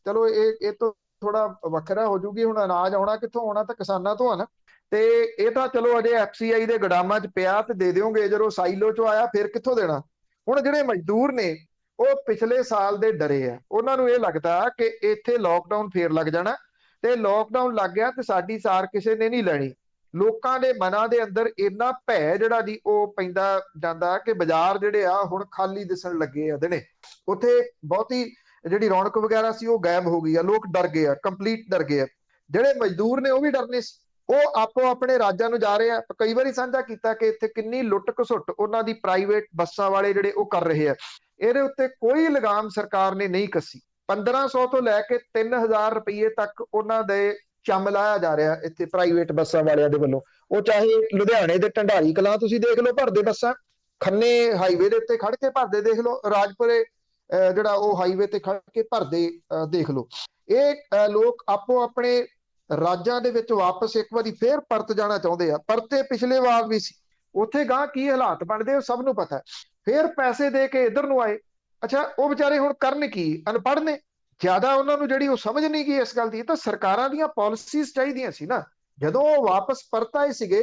ਚਲੋ ਇਹ ਤੋਂ ਥੋੜਾ ਵੱਖਰਾ ਹੋ ਜੂਗੀ। ਹੁਣ ਅਨਾਜ ਆਉਣਾ ਕਿੱਥੋਂ? ਆਉਣਾ ਤਾਂ ਕਿਸਾਨਾਂ ਤੋਂ ਆ ਨਾ। ਤੇ ਇਹ ਤਾਂ ਚਲੋ ਅਜੇ FCI ਦੇ ਗੋਦਾਮਾਂ 'ਚ ਪਿਆ ਤੇ ਦੇ ਦਿਓਗੇ, ਜਦੋਂ ਸਾਈਲੋ 'ਚੋਂ ਆਇਆ ਫਿਰ ਕਿੱਥੋਂ ਦੇਣਾ? ਹੁਣ ਜਿਹੜੇ ਮਜ਼ਦੂਰ ਨੇ ਉਹ ਪਿਛਲੇ ਸਾਲ ਦੇ ਡਰੇ ਆ, ਉਹਨਾਂ ਨੂੰ ਇਹ ਲੱਗਦਾ ਕਿ ਇੱਥੇ ਲੋਕਡਾਊਨ ਫੇਰ ਲੱਗ ਜਾਣਾ, ਤੇ ਲੋਕਡਾਊਨ ਲੱਗ ਗਿਆ ਤੇ ਸਾਡੀ ਸਾਰ ਕਿਸੇ ਨੇ ਨਹੀਂ ਲੈਣੀ। ਲੋਕਾਂ ਦੇ ਮਨਾਂ ਦੇ ਅੰਦਰ ਇੰਨਾ ਭੈ ਜਿਹੜਾ ਜੀ ਉਹ ਪੈਂਦਾ ਜਾਂਦਾ ਕਿ ਬਾਜ਼ਾਰ ਜਿਹੜੇ ਆ ਹੁਣ ਖਾਲੀ ਦਿਸਣ ਲੱਗੇ ਆ ਦਿਨੇ। ਉੱਥੇ ਬਹੁਤੀ ਜਿਹੜੀ ਰੌਣਕ ਵਗੈਰਾ ਸੀ ਉਹ ਗਾਇਬ ਹੋ ਗਈ ਆ, ਲੋਕ ਡਰ ਗਏ ਆ, ਕੰਪਲੀਟ ਡਰ ਗਏ ਆ। ਜਿਹੜੇ ਮਜ਼ਦੂਰ ਨੇ ਉਹ ਵੀ ਡਰਨੇ ਸੀ, ਉਹ ਆਪੋ ਆਪਣੇ ਰਾਜਾਂ ਨੂੰ ਜਾ ਰਹੇ ਆ। ਕਈ ਵਾਰੀ ਸਾਂਝਾ ਕੀਤਾ ਕਿ ਇੱਥੇ ਕਿੰਨੀ ਲੁੱਟ ਘਸੁੱਟ ਉਹਨਾਂ ਦੀ ਪ੍ਰਾਈਵੇਟ ਬੱਸਾਂ ਵਾਲੇ ਜਿਹੜੇ ਉਹ ਕਰ ਰਹੇ ਆ। ਇਹਦੇ ਉੱਤੇ ਕੋਈ ਲਗਾਮ ਸਰਕਾਰ ਨੇ ਨਹੀਂ ਕੱਸੀ। 1500 ਤੋਂ ਲੈ ਕੇ 3000 ਰੁਪਏ ਤੱਕ ਉਹਨਾਂ ਦੇ ਚੰਮ ਲਾਇਆ ਜਾ ਰਿਹਾ ਇੱਥੇ ਪ੍ਰਾਈਵੇਟ ਬੱਸਾਂ ਵਾਲਿਆਂ ਦੇ ਵੱਲੋਂ। ਉਹ ਚਾਹੇ ਲੁਧਿਆਣੇ ਦੇ ਢੰਡਾਰੀ ਕਲਾਂ ਤੁਸੀਂ ਦੇਖ ਲਓ ਭਰਦੇ ਬੱਸਾਂ, ਖੰਨੇ ਹਾਈਵੇ ਦੇ ਉੱਤੇ ਖੜ ਕੇ ਭਰਦੇ ਦੇਖ ਲਓ, ਰਾਜਪੁਰੇ ਜਿਹੜਾ ਉਹ ਹਾਈਵੇ ਤੇ ਖੜ ਕੇ ਭਰਦੇ ਦੇਖ ਲਓ। ਇਹ ਲੋਕ ਆਪੋ ਆਪਣੇ ਰਾਜਾਂ ਦੇ ਵਿੱਚ ਵਾਪਸ ਇੱਕ ਵਾਰੀ ਫੇਰ ਪਰਤ ਜਾਣਾ ਚਾਹੁੰਦੇ ਆ। ਪਰਤੇ ਪਿਛਲੇ ਵਾਰ ਵੀ ਸੀ, ਉੱਥੇ ਗਾਂ ਕੀ ਹਾਲਾਤ ਬਣਦੇ ਉਹ ਸਭ ਨੂੰ ਪਤਾ ਹੈ। ਫੇਰ ਪੈਸੇ ਦੇ ਕੇ ਇੱਧਰ ਨੂੰ ਆਏ। ਅੱਛਾ, ਉਹ ਵਿਚਾਰੇ ਹੁਣ ਕਰਨ ਕੀ? ਅਨਪੜ੍ਹ ਨੇ ਜ਼ਿਆਦਾ, ਉਹਨਾਂ ਨੂੰ ਜਿਹੜੀ ਉਹ ਸਮਝ ਨਹੀਂ ਗਈ ਇਸ ਗੱਲ ਦੀ। ਤਾਂ ਸਰਕਾਰਾਂ ਦੀਆਂ ਪਾਲਿਸੀਜ਼ ਚਾਹੀਦੀਆਂ ਸੀ ਨਾ। ਜਦੋਂ ਉਹ ਵਾਪਸ ਪਰਤ ਆਏ ਸੀਗੇ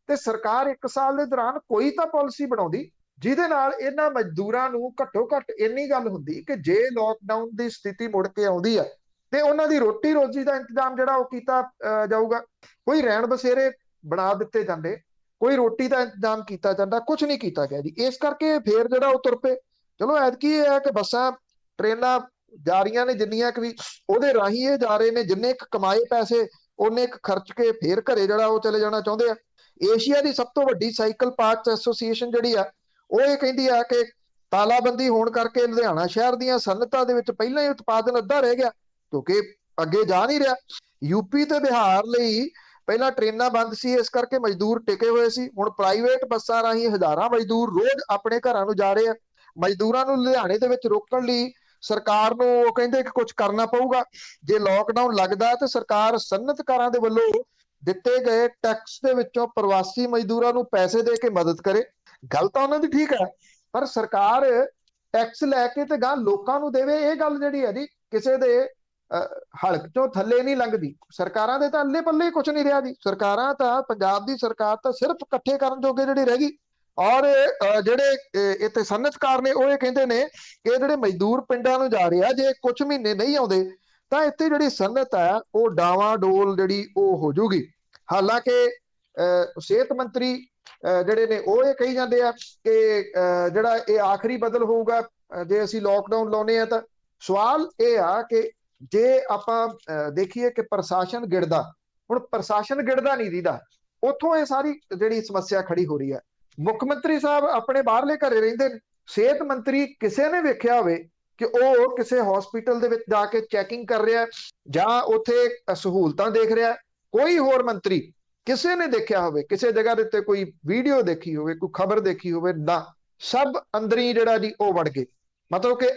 ਤੇ ਸਰਕਾਰ 1 ਸਾਲ ਦੇ ਦੌਰਾਨ ਕੋਈ ਤਾਂ ਪਾਲਿਸੀ ਬਣਾਉਂਦੀ ਜਿਹਦੇ ਨਾਲ ਇਹਨਾਂ ਮਜ਼ਦੂਰਾਂ ਨੂੰ ਘੱਟੋ ਘੱਟ ਇੰਨੀ ਗੱਲ ਹੁੰਦੀ ਕਿ ਜੇ ਲੋਕਡਾਊਨ ਦੀ ਸਥਿਤੀ ਮੁੜ ਕੇ ਆਉਂਦੀ ਆ ਤੇ ਉਹਨਾਂ ਦੀ ਰੋਟੀ ਰੋਜੀ ਦਾ ਇੰਤਜ਼ਾਮ ਜਿਹੜਾ ਉਹ ਕੀਤਾ ਜਾਊਗਾ। ਕੋਈ ਰਹਿਣ ਬਸੇਰੇ ਬਣਾ ਦਿੱਤੇ ਜਾਂਦੇ, ਕੋਈ ਰੋਟੀ ਦਾ ਇੰਤਜ਼ਾਮ ਕੀਤਾ ਜਾਂਦਾ, ਕੁਝ ਨਹੀਂ ਕੀਤਾ ਗਿਆ ਜੀ। ਇਸ ਕਰਕੇ ਫੇਰ ਜਿਹੜਾ ਉਹ ਤੁਰ ਪਏ। ਚਲੋ ਐਤਕੀ ਇਹ ਹੈ ਕਿ ਬੱਸਾਂ ਟ੍ਰੇਨਾਂ ਜਾ ਰਹੀਆਂ ਨੇ ਜਿੰਨੀਆਂ ਕਿ ਵੀ, ਉਹਦੇ ਰਾਹੀਂ ਇਹ ਜਾ ਰਹੇ ਨੇ, ਜਿੰਨੇ ਕੁ ਕਮਾਏ ਪੈਸੇ ਉਹਨੇ ਕੁ ਖਰਚ ਕੇ ਫੇਰ ਘਰੇ ਜਿਹੜਾ ਉਹ ਚਲੇ ਜਾਣਾ ਚਾਹੁੰਦੇ ਆ। ਏਸ਼ੀਆ ਦੀ ਸਭ ਤੋਂ ਵੱਡੀ ਸਾਈਕਲ ਪਾਰਕਸ ਐਸੋਸੀਏਸ਼ਨ ਜਿਹੜੀ ਆ ਉਹ ਇਹ ਕਹਿੰਦੀ ਆ ਕਿ ਤਾਲਾਬੰਦੀ ਹੋਣ ਕਰਕੇ ਲੁਧਿਆਣਾ ਸ਼ਹਿਰ ਦੀਆਂ ਸਨਅਤਾਂ ਦੇ ਵਿੱਚ ਪਹਿਲਾਂ ਹੀ ਉਤਪਾਦਨ ਅੱਧਾ ਰਹਿ ਗਿਆ, ਕਿਉਂਕਿ ਅੱਗੇ ਜਾ ਨਹੀਂ ਰਿਹਾ। ਯੂਪੀ ਤੇ ਬਿਹਾਰ ਲਈ ਪਹਿਲਾਂ ਟ੍ਰੇਨਾਂ ਬੰਦ ਸੀ, ਇਸ ਕਰਕੇ ਮਜ਼ਦੂਰ ਟਿਕੇ ਹੋਏ ਸੀ। ਹੁਣ ਪ੍ਰਾਈਵੇਟ ਬੱਸਾਂ ਰਾਹੀਂ ਹਜ਼ਾਰਾਂ ਮਜ਼ਦੂਰ ਰੋਜ਼ ਆਪਣੇ ਘਰਾਂ ਨੂੰ ਜਾ ਰਹੇ ਆ। ਮਜ਼ਦੂਰਾਂ ਨੂੰ ਲੁਧਿਆਣੇ ਦੇ ਵਿੱਚ ਰੋਕਣ ਲਈ ਸਰਕਾਰ ਨੂੰ ਉਹ ਕਹਿੰਦੇ ਕਿ ਕੁਝ ਕਰਨਾ ਪਊਗਾ। ਜੇ ਲੋਕਡਾਊਨ ਲੱਗਦਾ ਤੇ ਸਰਕਾਰ ਸਨਅਤਕਾਰਾਂ ਦੇ ਵੱਲੋਂ ਦਿੱਤੇ ਗਏ ਟੈਕਸ ਦੇ ਵਿੱਚੋਂ ਪ੍ਰਵਾਸੀ ਮਜ਼ਦੂਰਾਂ ਨੂੰ ਪੈਸੇ ਦੇ ਕੇ ਮਦਦ ਕਰੇ। ਗੱਲ ਤਾਂ ਉਹਨਾਂ ਦੀ ਠੀਕ ਹੈ, ਪਰ ਸਰਕਾਰ ਟੈਕਸ ਲੈ ਕੇ ਤੇ ਗਾਂ ਲੋਕਾਂ ਨੂੰ ਦੇਵੇ, ਇਹ ਗੱਲ ਜਿਹੜੀ ਹੈ ਜੀ ਕਿਸੇ ਦੇ ਹਲਕ ਚੋਂ ਥੱਲੇ ਨਹੀਂ ਲੰਘਦੀ। ਸਰਕਾਰਾਂ ਦੇ ਤਾਂ ਅੱਲੇ ਪੱਲੇ ਕੁਝ ਨਹੀਂ ਰਿਹਾ ਜੀ। ਸਰਕਾਰਾਂ ਤਾਂ, ਪੰਜਾਬ ਦੀ ਸਰਕਾਰ ਤਾਂ ਸਿਰਫ ਇਕੱਠੇ ਕਰਨ ਜੋਗੇ ਜਿਹੜੀ ਰਹਿ ਗਈ। ਔਰ ਜਿਹੜੇ ਇੱਥੇ ਸਨਅਤਕਾਰ ਨੇ ਉਹ ਇਹ ਕਹਿੰਦੇ ਨੇ ਕਿ ਜਿਹੜੇ ਮਜ਼ਦੂਰ ਪਿੰਡਾਂ ਨੂੰ ਜਾ ਰਹੇ ਆ, ਜੇ ਕੁਝ ਮਹੀਨੇ ਨਹੀਂ ਆਉਂਦੇ ਤਾਂ ਇੱਥੇ ਜਿਹੜੀ ਸਨਅਤ ਹੈ ਉਹ ਡਾਵਾਡੋਲ ਜਿਹੜੀ ਉਹ ਹੋ ਜੂਗੀ। ਹਾਲਾਂਕਿ ਸਿਹਤ ਮੰਤਰੀ ਜਿਹੜੇ ਨੇ ਉਹ ਇਹ ਕਹੀ ਜਾਂਦੇ ਆ ਕਿ ਜਿਹੜਾ ਇਹ ਆਖਰੀ ਬਦਲ ਹੋਊਗਾ ਜੇ ਅਸੀਂ ਲੋਕਡਾਊਨ ਲਾਉਨੇ ਆ। ਤਾਂ ਸਵਾਲ ਇਹ ਆ ਕਿ ਜੇ ਆਪਾਂ ਦੇਖੀਏ ਕਿ ਪ੍ਰਸ਼ਾਸਨ ਗਿਰਦਾ, ਹੁਣ ਪ੍ਰਸ਼ਾਸਨ ਗਿਰਦਾ ਨਹੀਂ ਦੀਦਾ, ਉੱਥੋਂ ਇਹ ਸਾਰੀ ਜਿਹੜੀ ਸਮੱਸਿਆ ਖੜੀ ਹੋ ਰਹੀ ਹੈ। ਮੁੱਖ ਮੰਤਰੀ ਸਾਹਿਬ ਆਪਣੇ ਬਾਹਰਲੇ ਘਰੇ ਰਹਿੰਦੇ ਨੇ, ਸਿਹਤ ਮੰਤਰੀ ਕਿਸੇ ਨੇ ਵੇਖਿਆ ਹੋਵੇ ਕਿ ਉਹ ਕਿਸੇ ਹਸਪੀਟਲ ਦੇ ਵਿੱਚ ਜਾ ਕੇ ਚੈਕਿੰਗ ਕਰ ਰਿਹਾ ਜਾਂ ਉੱਥੇ ਸਹੂਲਤਾਂ ਦੇਖ ਰਿਹਾ? ਕੋਈ ਹੋਰ ਮੰਤਰੀ ਕਿਸੇ ਨੇ ਦੇਖਿਆ ਹੋਵੇ ਕਿਸੇ ਜਗ੍ਹਾ ਦੇ ਉੱਤੇ, ਕੋਈ ਵੀਡੀਓ ਦੇਖੀ ਹੋਵੇ, ਕੋਈ ਖਬਰ ਦੇਖੀ ਹੋਵੇ? ਨਾ, ਸਭ ਅੰਦਰੀ ਜਿਹੜਾ ਜੀ ਉਹ ਵੜ ਗਏ। ਮਤਲਬ ਕਿ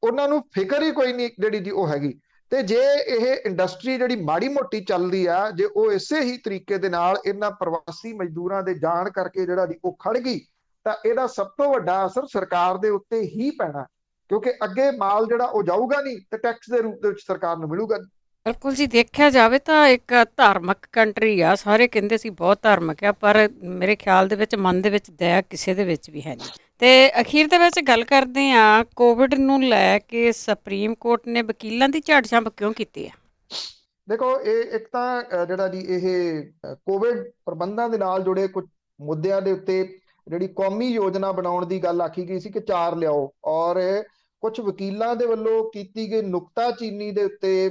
ਉਹਨਾਂ ਨੂੰ ਫਿਕਰ ਹੀ ਕੋਈ ਨਹੀਂ ਜਿਹੜੀ ਜੀ ਉਹ ਹੈਗੀ। ਤੇ ਜੇ ਇਹ ਇੰਡਸਟਰੀ ਜਿਹੜੀ ਮਾੜੀ ਮੋਟੀ ਚੱਲਦੀ ਆ, ਜੇ ਉਹ ਇਸੇ ਹੀ ਤਰੀਕੇ ਦੇ ਨਾਲ ਇਹਨਾਂ ਪ੍ਰਵਾਸੀ ਮਜ਼ਦੂਰਾਂ ਦੇ ਜਾਣ ਕਰਕੇ ਜਿਹੜਾ ਜੀ ਉਹ ਖੜ ਗਈ, ਤਾਂ ਇਹਦਾ ਸਭ ਤੋਂ ਵੱਡਾ ਅਸਰ ਸਰਕਾਰ ਦੇ ਉੱਤੇ ਹੀ ਪੈਣਾ, ਕਿਉਂਕਿ ਅੱਗੇ ਮਾਲ ਜਿਹੜਾ ਉਹ ਜਾਊਗਾ ਨਹੀਂ ਤੇ ਟੈਕਸ ਦੇ ਰੂਪ ਦੇ ਵਿੱਚ ਸਰਕਾਰ ਨੂੰ ਮਿਲੂਗਾ। ਬਿਲਕੁਲ ਜੀ, ਦੇਖਿਆ ਜਾਵੇ ਤਾਂ ਇੱਕ ਧਾਰਮਿਕ ਕੰਟਰੀ ਆ, ਸਾਰੇ ਕਹਿੰਦੇ ਸੀ ਬਹੁਤ ਧਾਰਮਿਕ ਆ, ਪਰ ਮੇਰੇ ਖਿਆਲ ਦੇ ਵਿੱਚ ਮਨ ਦੇ ਵਿੱਚ ਦਇਆ ਕਿਸੇ ਦੇ ਵਿੱਚ ਵੀ ਹੈ ਨਹੀਂ। ਤੇ ਅਖੀਰ ਦੇ ਵਿੱਚ ਗੱਲ ਕਰਦੇ ਆ, ਕੋਵਿਡ ਨੂੰ ਲੈ ਕੇ ਸੁਪਰੀਮ ਕੋਰਟ ਨੇ ਵਕੀਲਾਂ ਦੀ ਝਾੜ ਝੰਬ ਕਿਉਂ ਕੀਤੀ ਆ? ਦੇਖੋ, ਇਹ ਇੱਕ ਤਾਂ ਜਿਹੜਾ ਜੀ ਇਹ ਕੋਵਿਡ ਪ੍ਰਬੰਧਾਂ ਦੇ ਨਾਲ ਜੁੜੇ ਕੁਝ ਮੁੱਦਿਆਂ ਦੇ ਉੱਤੇ ਜਿਹੜੀ ਕੌਮੀ ਯੋਜਨਾ ਬਣਾਉਣ ਦੀ ਗੱਲ ਆਖੀ ਗਈ ਸੀ ਕਿ 4 ਲਿਆਓ, ਔਰ ਕੁਝ ਵਕੀਲਾਂ ਦੇ ਵੱਲੋਂ ਕੀਤੀ ਗਈ ਨੁਕਤਾਚੀਨੀ ਦੇ ਉੱਤੇ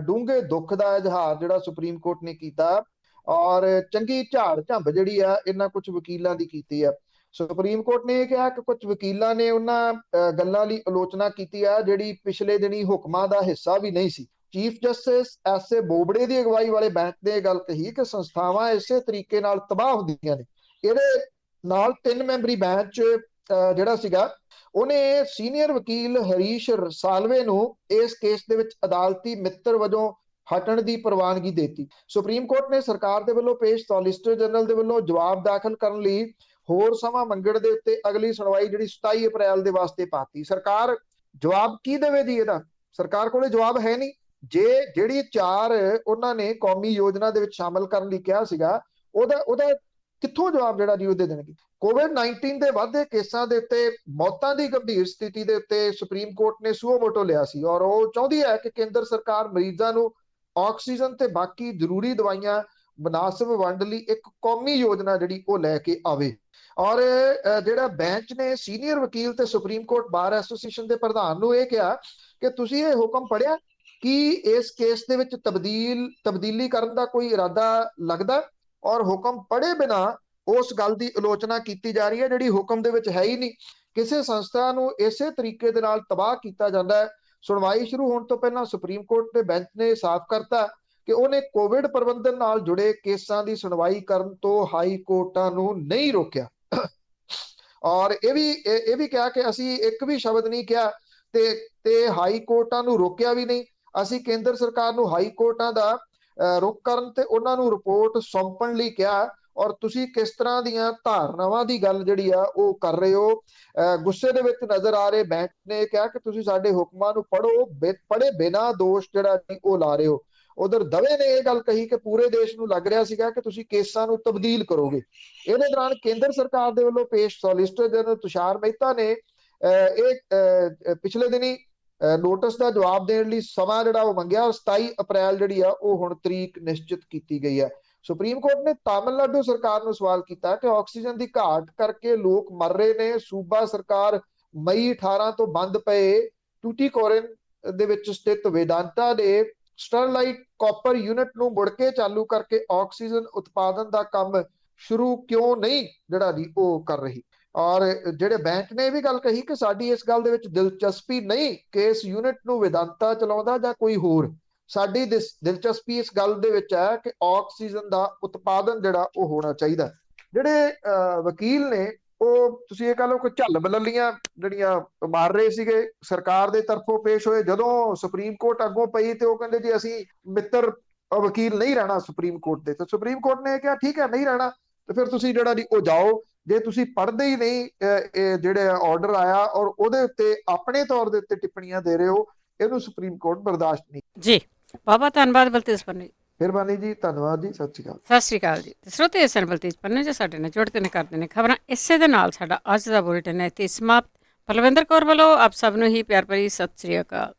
ਡੂੰਘੇ ਦੁੱਖ ਦਾ ਇਜ਼ਹਾਰ ਜਿਹੜਾ ਸੁਪਰੀਮ ਕੋਰਟ ਨੇ ਕੀਤਾ, ਔਰ ਚੰਗੀ ਝਾੜ ਝੰਬ ਜਿਹੜੀ ਆ ਇਹਨਾਂ ਕੁਝ ਵਕੀਲਾਂ ਦੀ ਕੀਤੀ ਆ। ਸੁਪਰੀਮ ਕੋਰਟ ਨੇ ਇਹ ਕਿਹਾ ਕਿ ਕੁਝ ਵਕੀਲਾਂ ਨੇ ਉਹਨਾਂ ਗੱਲਾਂ ਲਈ ਆਲੋਚਨਾ ਕੀਤੀ ਆ ਜਿਹੜੀ ਪਿਛਲੇ ਦਿਨੀ ਹੁਕਮਾਂ ਦਾ ਹਿੱਸਾ ਵੀ ਨਹੀਂ ਸੀ। Chief justice S A Bobde ਦੀ ਅਗਵਾਈ ਵਾਲੇ ਬੈਂਚ ਨੇ ਇਹ ਗੱਲ ਕਹੀ ਕਿ ਸੰਸਥਾਵਾਂ ਇਸੇ ਤਰੀਕੇ ਨਾਲ ਤਬਾਹ ਹੁੰਦੀਆਂ ਨੇ। ਇਹਦੇ ਨਾਲ 3 ਮੈਂਬਰੀ ਬੈਂਚ ਜਿਹੜਾ ਸੀਗਾ ਉਹਨੇ ਸੀਨੀਅਰ ਵਕੀਲ ਹਰੀਸ਼ ਰਸਾਲਵੇ ਨੂੰ ਇਸ ਕੇਸ ਦੇ ਵਿੱਚ ਅਦਾਲਤੀ ਮਿੱਤਰ ਵਜੋਂ ਹਟਣ ਦੀ ਪ੍ਰਵਾਨਗੀ ਦਿੱਤੀ। ਸੁਪਰੀਮ ਕੋਰਟ ਨੇ ਸਰਕਾਰ ਦੇ ਵੱਲੋਂ ਪੇਸ਼ ਸੋਲਿਸਿਟਰ ਜਨਰਲ ਦੇ ਵੱਲੋਂ ਜਵਾਬ ਦਾਖਲ ਕਰਨ ਲਈ ਹੋਰ ਸਮਾਂ ਮੰਗਣ ਦੇ ਉੱਤੇ ਅਗਲੀ ਸੁਣਵਾਈ ਜਿਹੜੀ 27 ਅਪ੍ਰੈਲ ਦੇ ਵਾਸਤੇ ਪਾਤੀ। ਸਰਕਾਰ ਜਵਾਬ ਕੀ ਦੇਵੇ ਜੀ? ਇਹਦਾ ਸਰਕਾਰ ਕੋਲੇ ਜਵਾਬ ਹੈ ਨਹੀਂ। ਜੇ ਜਿਹੜੀ 4 ਉਹਨਾਂ ਨੇ ਕੌਮੀ ਯੋਜਨਾ ਦੇ ਵਿੱਚ ਸ਼ਾਮਲ ਕਰਨ ਲਈ ਕਿਹਾ ਸੀਗਾ, ਉਹਦਾ ਕਿੱਥੋਂ ਜਵਾਬ ਜਿਹੜਾ ਜੀ ਉਹਦੇ ਦੇਣਗੇ? ਕੋਵਿਡ-19 ਦੇ ਵੱਧਦੇ ਕੇਸਾਂ ਦੇ ਉੱਤੇ ਮੌਤਾਂ ਦੀ ਗੰਭੀਰ ਸਥਿਤੀ ਦੇ ਉੱਤੇ ਸੁਪਰੀਮ ਕੋਰਟ ਨੇ ਸੁਓ ਮੋਟੋ ਲਿਆ ਸੀ, ਔਰ ਉਹ ਚਾਹੁੰਦੀ ਹੈ ਕਿ ਕੇਂਦਰ ਸਰਕਾਰ ਮਰੀਜ਼ਾਂ ਨੂੰ ਆਕਸੀਜਨ ਤੇ ਬਾਕੀ ਜ਼ਰੂਰੀ ਦਵਾਈਆਂ ਮੁਨਾਸਬ ਵੰਡ ਲਈ ਇੱਕ ਕੌਮੀ ਯੋਜਨਾ ਜਿਹੜੀ ਉਹ ਲੈ ਕੇ ਆਵੇ। ਔਰ ਜਿਹੜਾ ਬੈਂਚ ਨੇ ਸੀਨੀਅਰ ਵਕੀਲ ਤੇ ਸੁਪਰੀਮ ਕੋਰਟ ਬਾਰ ਐਸੋਸੀਏਸ਼ਨ ਦੇ ਪ੍ਰਧਾਨ ਨੂੰ ਇਹ ਕਿਹਾ ਕਿ ਤੁਸੀਂ ਇਹ ਹੁਕਮ ਪੜ੍ਹਿਆ ਕਿ ਇਸ ਕੇਸ ਦੇ ਵਿੱਚ ਤਬਦੀਲੀ ਕਰਨ ਦਾ ਕੋਈ ਇਰਾਦਾ ਲੱਗਦਾ, ਔਰ ਹੁਕਮ ਪੜ੍ਹੇ ਬਿਨਾ ਉਸ ਗੱਲ ਦੀ ਆਲੋਚਨਾ ਕੀਤੀ ਜਾ ਰਹੀ ਹੈ ਜਿਹੜੀ ਹੁਕਮ ਦੇ ਵਿੱਚ ਹੈ ਹੀ ਨਹੀਂ। ਕਿਸੇ ਸੰਸਥਾ ਨੂੰ ਇਸੇ ਤਰੀਕੇ ਦੇ ਨਾਲ ਤਬਾਹ ਕੀਤਾ ਜਾਂਦਾ ਹੈ। ਸੁਣਵਾਈ ਸ਼ੁਰੂ ਹੋਣ ਤੋਂ ਪਹਿਲਾਂ ਸੁਪਰੀਮ ਕੋਰਟ ਦੇ ਬੈਂਚ ਨੇ ਸਾਫ਼ ਕਰਤਾ ਕਿ ਉਹਨੇ ਕੋਵਿਡ ਪ੍ਰਬੰਧਨ ਨਾਲ ਜੁੜੇ ਕੇਸਾਂ ਦੀ ਸੁਣਵਾਈ ਕਰਨ ਤੋਂ ਹਾਈ ਕੋਰਟਾਂ ਨੂੰ ਨਹੀਂ ਰੋਕਿਆ, ਔਰ ਇਹ ਵੀ ਕਿਹਾ ਕਿ ਅਸੀਂ ਇੱਕ ਵੀ ਸ਼ਬਦ ਨਹੀਂ ਕਿਹਾ ਤੇ ਹਾਈ ਕੋਰਟਾਂ ਨੂੰ ਰੋਕਿਆ ਵੀ ਨਹੀਂ। ਅਸੀਂ ਕੇਂਦਰ ਸਰਕਾਰ ਨੂੰ ਹਾਈ ਕੋਰਟਾਂ ਦਾ ਰੁਖ ਕਰਨ ਤੇ ਉਹਨਾਂ ਨੂੰ ਰਿਪੋਰਟ ਸੌਂਪਣ ਲਈ ਕਿਹਾ, ਔਰ ਤੁਸੀਂ ਕਿਸ ਤਰ੍ਹਾਂ ਦੀਆਂ ਧਾਰਨਾਵਾਂ ਦੀ ਗੱਲ ਜਿਹੜੀ ਆ ਉਹ ਕਰ ਰਹੇ ਹੋ? ਗੁੱਸੇ ਦੇ ਵਿੱਚ ਨਜ਼ਰ ਆ ਰਹੇ ਬੈਂਚ ਨੇ ਕਿਹਾ ਕਿ ਤੁਸੀਂ ਸਾਡੇ ਹੁਕਮਾਂ ਨੂੰ ਪੜ੍ਹੇ ਬਿਨਾਂ ਦੋਸ਼ ਜਿਹੜਾ ਉਹ ਲਾ ਰਹੇ ਹੋ। ਉਧਰ ਦਵੇ ਨੇ ਇਹ ਗੱਲ ਕਹੀ ਕਿ ਪੂਰੇ ਦੇਸ਼ ਨੂੰ ਲੱਗ ਰਿਹਾ ਸੀਗਾ ਕਿ ਤੁਸੀਂ ਕੇਸਾਂ ਨੂੰ ਤਬਦੀਲ ਕਰੋਗੇ। ਇਹਦੇ ਦੌਰਾਨ ਕੇਂਦਰ ਸਰਕਾਰ ਦੇ ਵੱਲੋਂ ਪੇਸ਼ ਸੋਲਿਸਿਟਰ ਜਨਰਲ ਤੁਸ਼ਾਰ ਮਹਿਤਾ ਨੇ ਇਹ ਪਿਛਲੇ ਦਿਨੀ ਨੋਟਿਸ ਦਾ ਜਵਾਬ ਦੇਣ ਲਈ ਸਮਾਂ ਜਿਹੜਾ ਉਹ ਮੰਗਿਆ, ਔਰ 27 ਅਪ੍ਰੈਲ ਜਿਹੜੀ ਆ ਉਹ ਹੁਣ ਤਰੀਕ ਨਿਸ਼ਚਿਤ ਕੀਤੀ ਗਈ ਹੈ। ਸੁਪਰੀਮ ਕੋਰਟ ਨੇ ਤਾਮਿਲਨਾਡੂ ਸਰਕਾਰ ਨੂੰ ਸਵਾਲ ਕੀਤਾ ਕਿ ਆਕਸੀਜਨ ਦੀ ਘਾਟ ਕਰਕੇ ਲੋਕ ਮਰ ਰਹੇ ਨੇ, ਸੂਬਾ ਸਰਕਾਰ ਮਈ 18 ਤੋਂ ਬੰਦ ਪਏ ਟੂਟੀਕੋਰਿਨ ਦੇ ਵਿੱਚ ਸਥਿਤ ਵੇਦਾਂਤਾ ਦੇ ਸਟਰਲਾਈਟ ਕਾਪਰ ਯੂਨਿਟ ਨੂੰ ਮੁੜ ਕੇ ਚਾਲੂ ਕਰਕੇ ਆਕਸੀਜਨ ਉਤਪਾਦਨ ਦਾ ਕੰਮ ਸ਼ੁਰੂ ਕਿਉਂ ਨਹੀਂ ਜਿਹੜਾ ਜੀ ਉਹ ਕਰ ਰਹੀ। ਔਰ ਜਿਹੜੇ ਬੈਂਚ ਨੇ ਇਹ ਵੀ ਗੱਲ ਕਹੀ ਕਿ ਸਾਡੀ ਇਸ ਗੱਲ ਦੇ ਵਿੱਚ ਦਿਲਚਸਪੀ ਨਹੀਂ ਕਿ ਇਸ ਯੂਨਿਟ ਨੂੰ ਵੇਦਾਂਤਾ ਚਲਾਉਂਦਾ ਜਾਂ ਕੋਈ ਹੋਰ, ਸਾਡੀ ਦਿਲਚਸਪੀ ਇਸ ਗੱਲ ਦੇ ਵਿੱਚ ਹੈ ਕਿ ਆਕਸੀਜਨ ਦਾ ਉਤਪਾਦਨ ਜਿਹੜਾ ਉਹ ਹੋਣਾ ਚਾਹੀਦਾ। ਜਿਹੜੇ ਵਕੀਲ ਨੇ ਉਹ ਤੁਸੀਂ ਇਹ ਕਹ ਲਓ ਕਿ ਝੱਲ ਬਲੱਲੀਆਂ ਜਿਹੜੀਆਂ ਮਾਰ ਰਹੇ ਸੀਗੇ ਸਰਕਾਰ ਦੇ ਤਰਫੋਂ ਪੇਸ਼ ਹੋਏ। ਜਦੋਂ ਸੁਪਰੀਮ ਕੋਰਟ ਅੱਗੋਂ ਪਈ ਤੇ ਉਹ ਕਹਿੰਦੇ ਜੀ ਅਸੀਂ ਮਿੱਤਰ ਵਕੀਲ ਨਹੀਂ ਰਹਿਣਾ ਸੁਪਰੀਮ ਕੋਰਟ ਦੇ। ਤੇ ਸੁਪਰੀਮ ਕੋਰਟ ਨੇ ਕਿਹਾ ਠੀਕ ਹੈ ਨਹੀਂ ਰਹਿਣਾ, ਤੇ ਫਿਰ ਤੁਸੀਂ ਜਿਹੜਾ ਜੀ ਉਹ ਜਾਓ ਜੇ ਤੁਸੀਂ ਪੜ੍ਹਦੇ ਹੀ ਨਹੀਂ ਇਹ ਜਿਹੜੇ ਆਰਡਰ ਆਇਆ ਔਰ ਉਹਦੇ ਉੱਤੇ ਆਪਣੇ ਤੌਰ ਦੇ ਉੱਤੇ ਟਿੱਪਣੀਆਂ ਦੇ ਰਹੇ ਹੋ, ਇਹਨੂੰ ਸੁਪਰੀਮ ਕੋਰਟ ਬਰਦਾਸ਼ਤ ਨਹੀਂ। ਜੀ ਬਹੁਤ ਧੰਨਵਾਦ ਬਲਤੇਜ ਪੰਨੂ ਜੀ। ਮਿਹਰਬਾਨੀ ਜੀ, ਧੰਨਵਾਦ ਜੀ, ਸਤਿ ਸ਼੍ਰੀ ਅਕਾਲ। ਸਤਿ ਸ਼੍ਰੀ ਅਕਾਲ ਜੀ। ਤੇ ਸਰੋਤੇ ਸਨ ਬਲਤੇਜ ਪੰਨੂ ਜੀ ਸਾਡੇ ਨਾਲ ਜੁੜਦੇ ਨੇ, ਕਰਦੇ ਨੇ ਖਬਰਾਂ। ਇਸੇ ਦੇ ਨਾਲ ਸਾਡਾ ਅੱਜ ਦਾ ਬੁਲੇਟਿਨ ਹੈ ਇੱਥੇ ਸਮਾਪਤ। ਬਲਵਿੰਦਰ ਕੌਰ ਵੱਲੋਂ ਆਪ ਸਭ ਨੂੰ ਹੀ ਪਿਆਰ ਭਰੀ ਸਤਿ ਸ਼੍ਰੀ ਅਕਾਲ।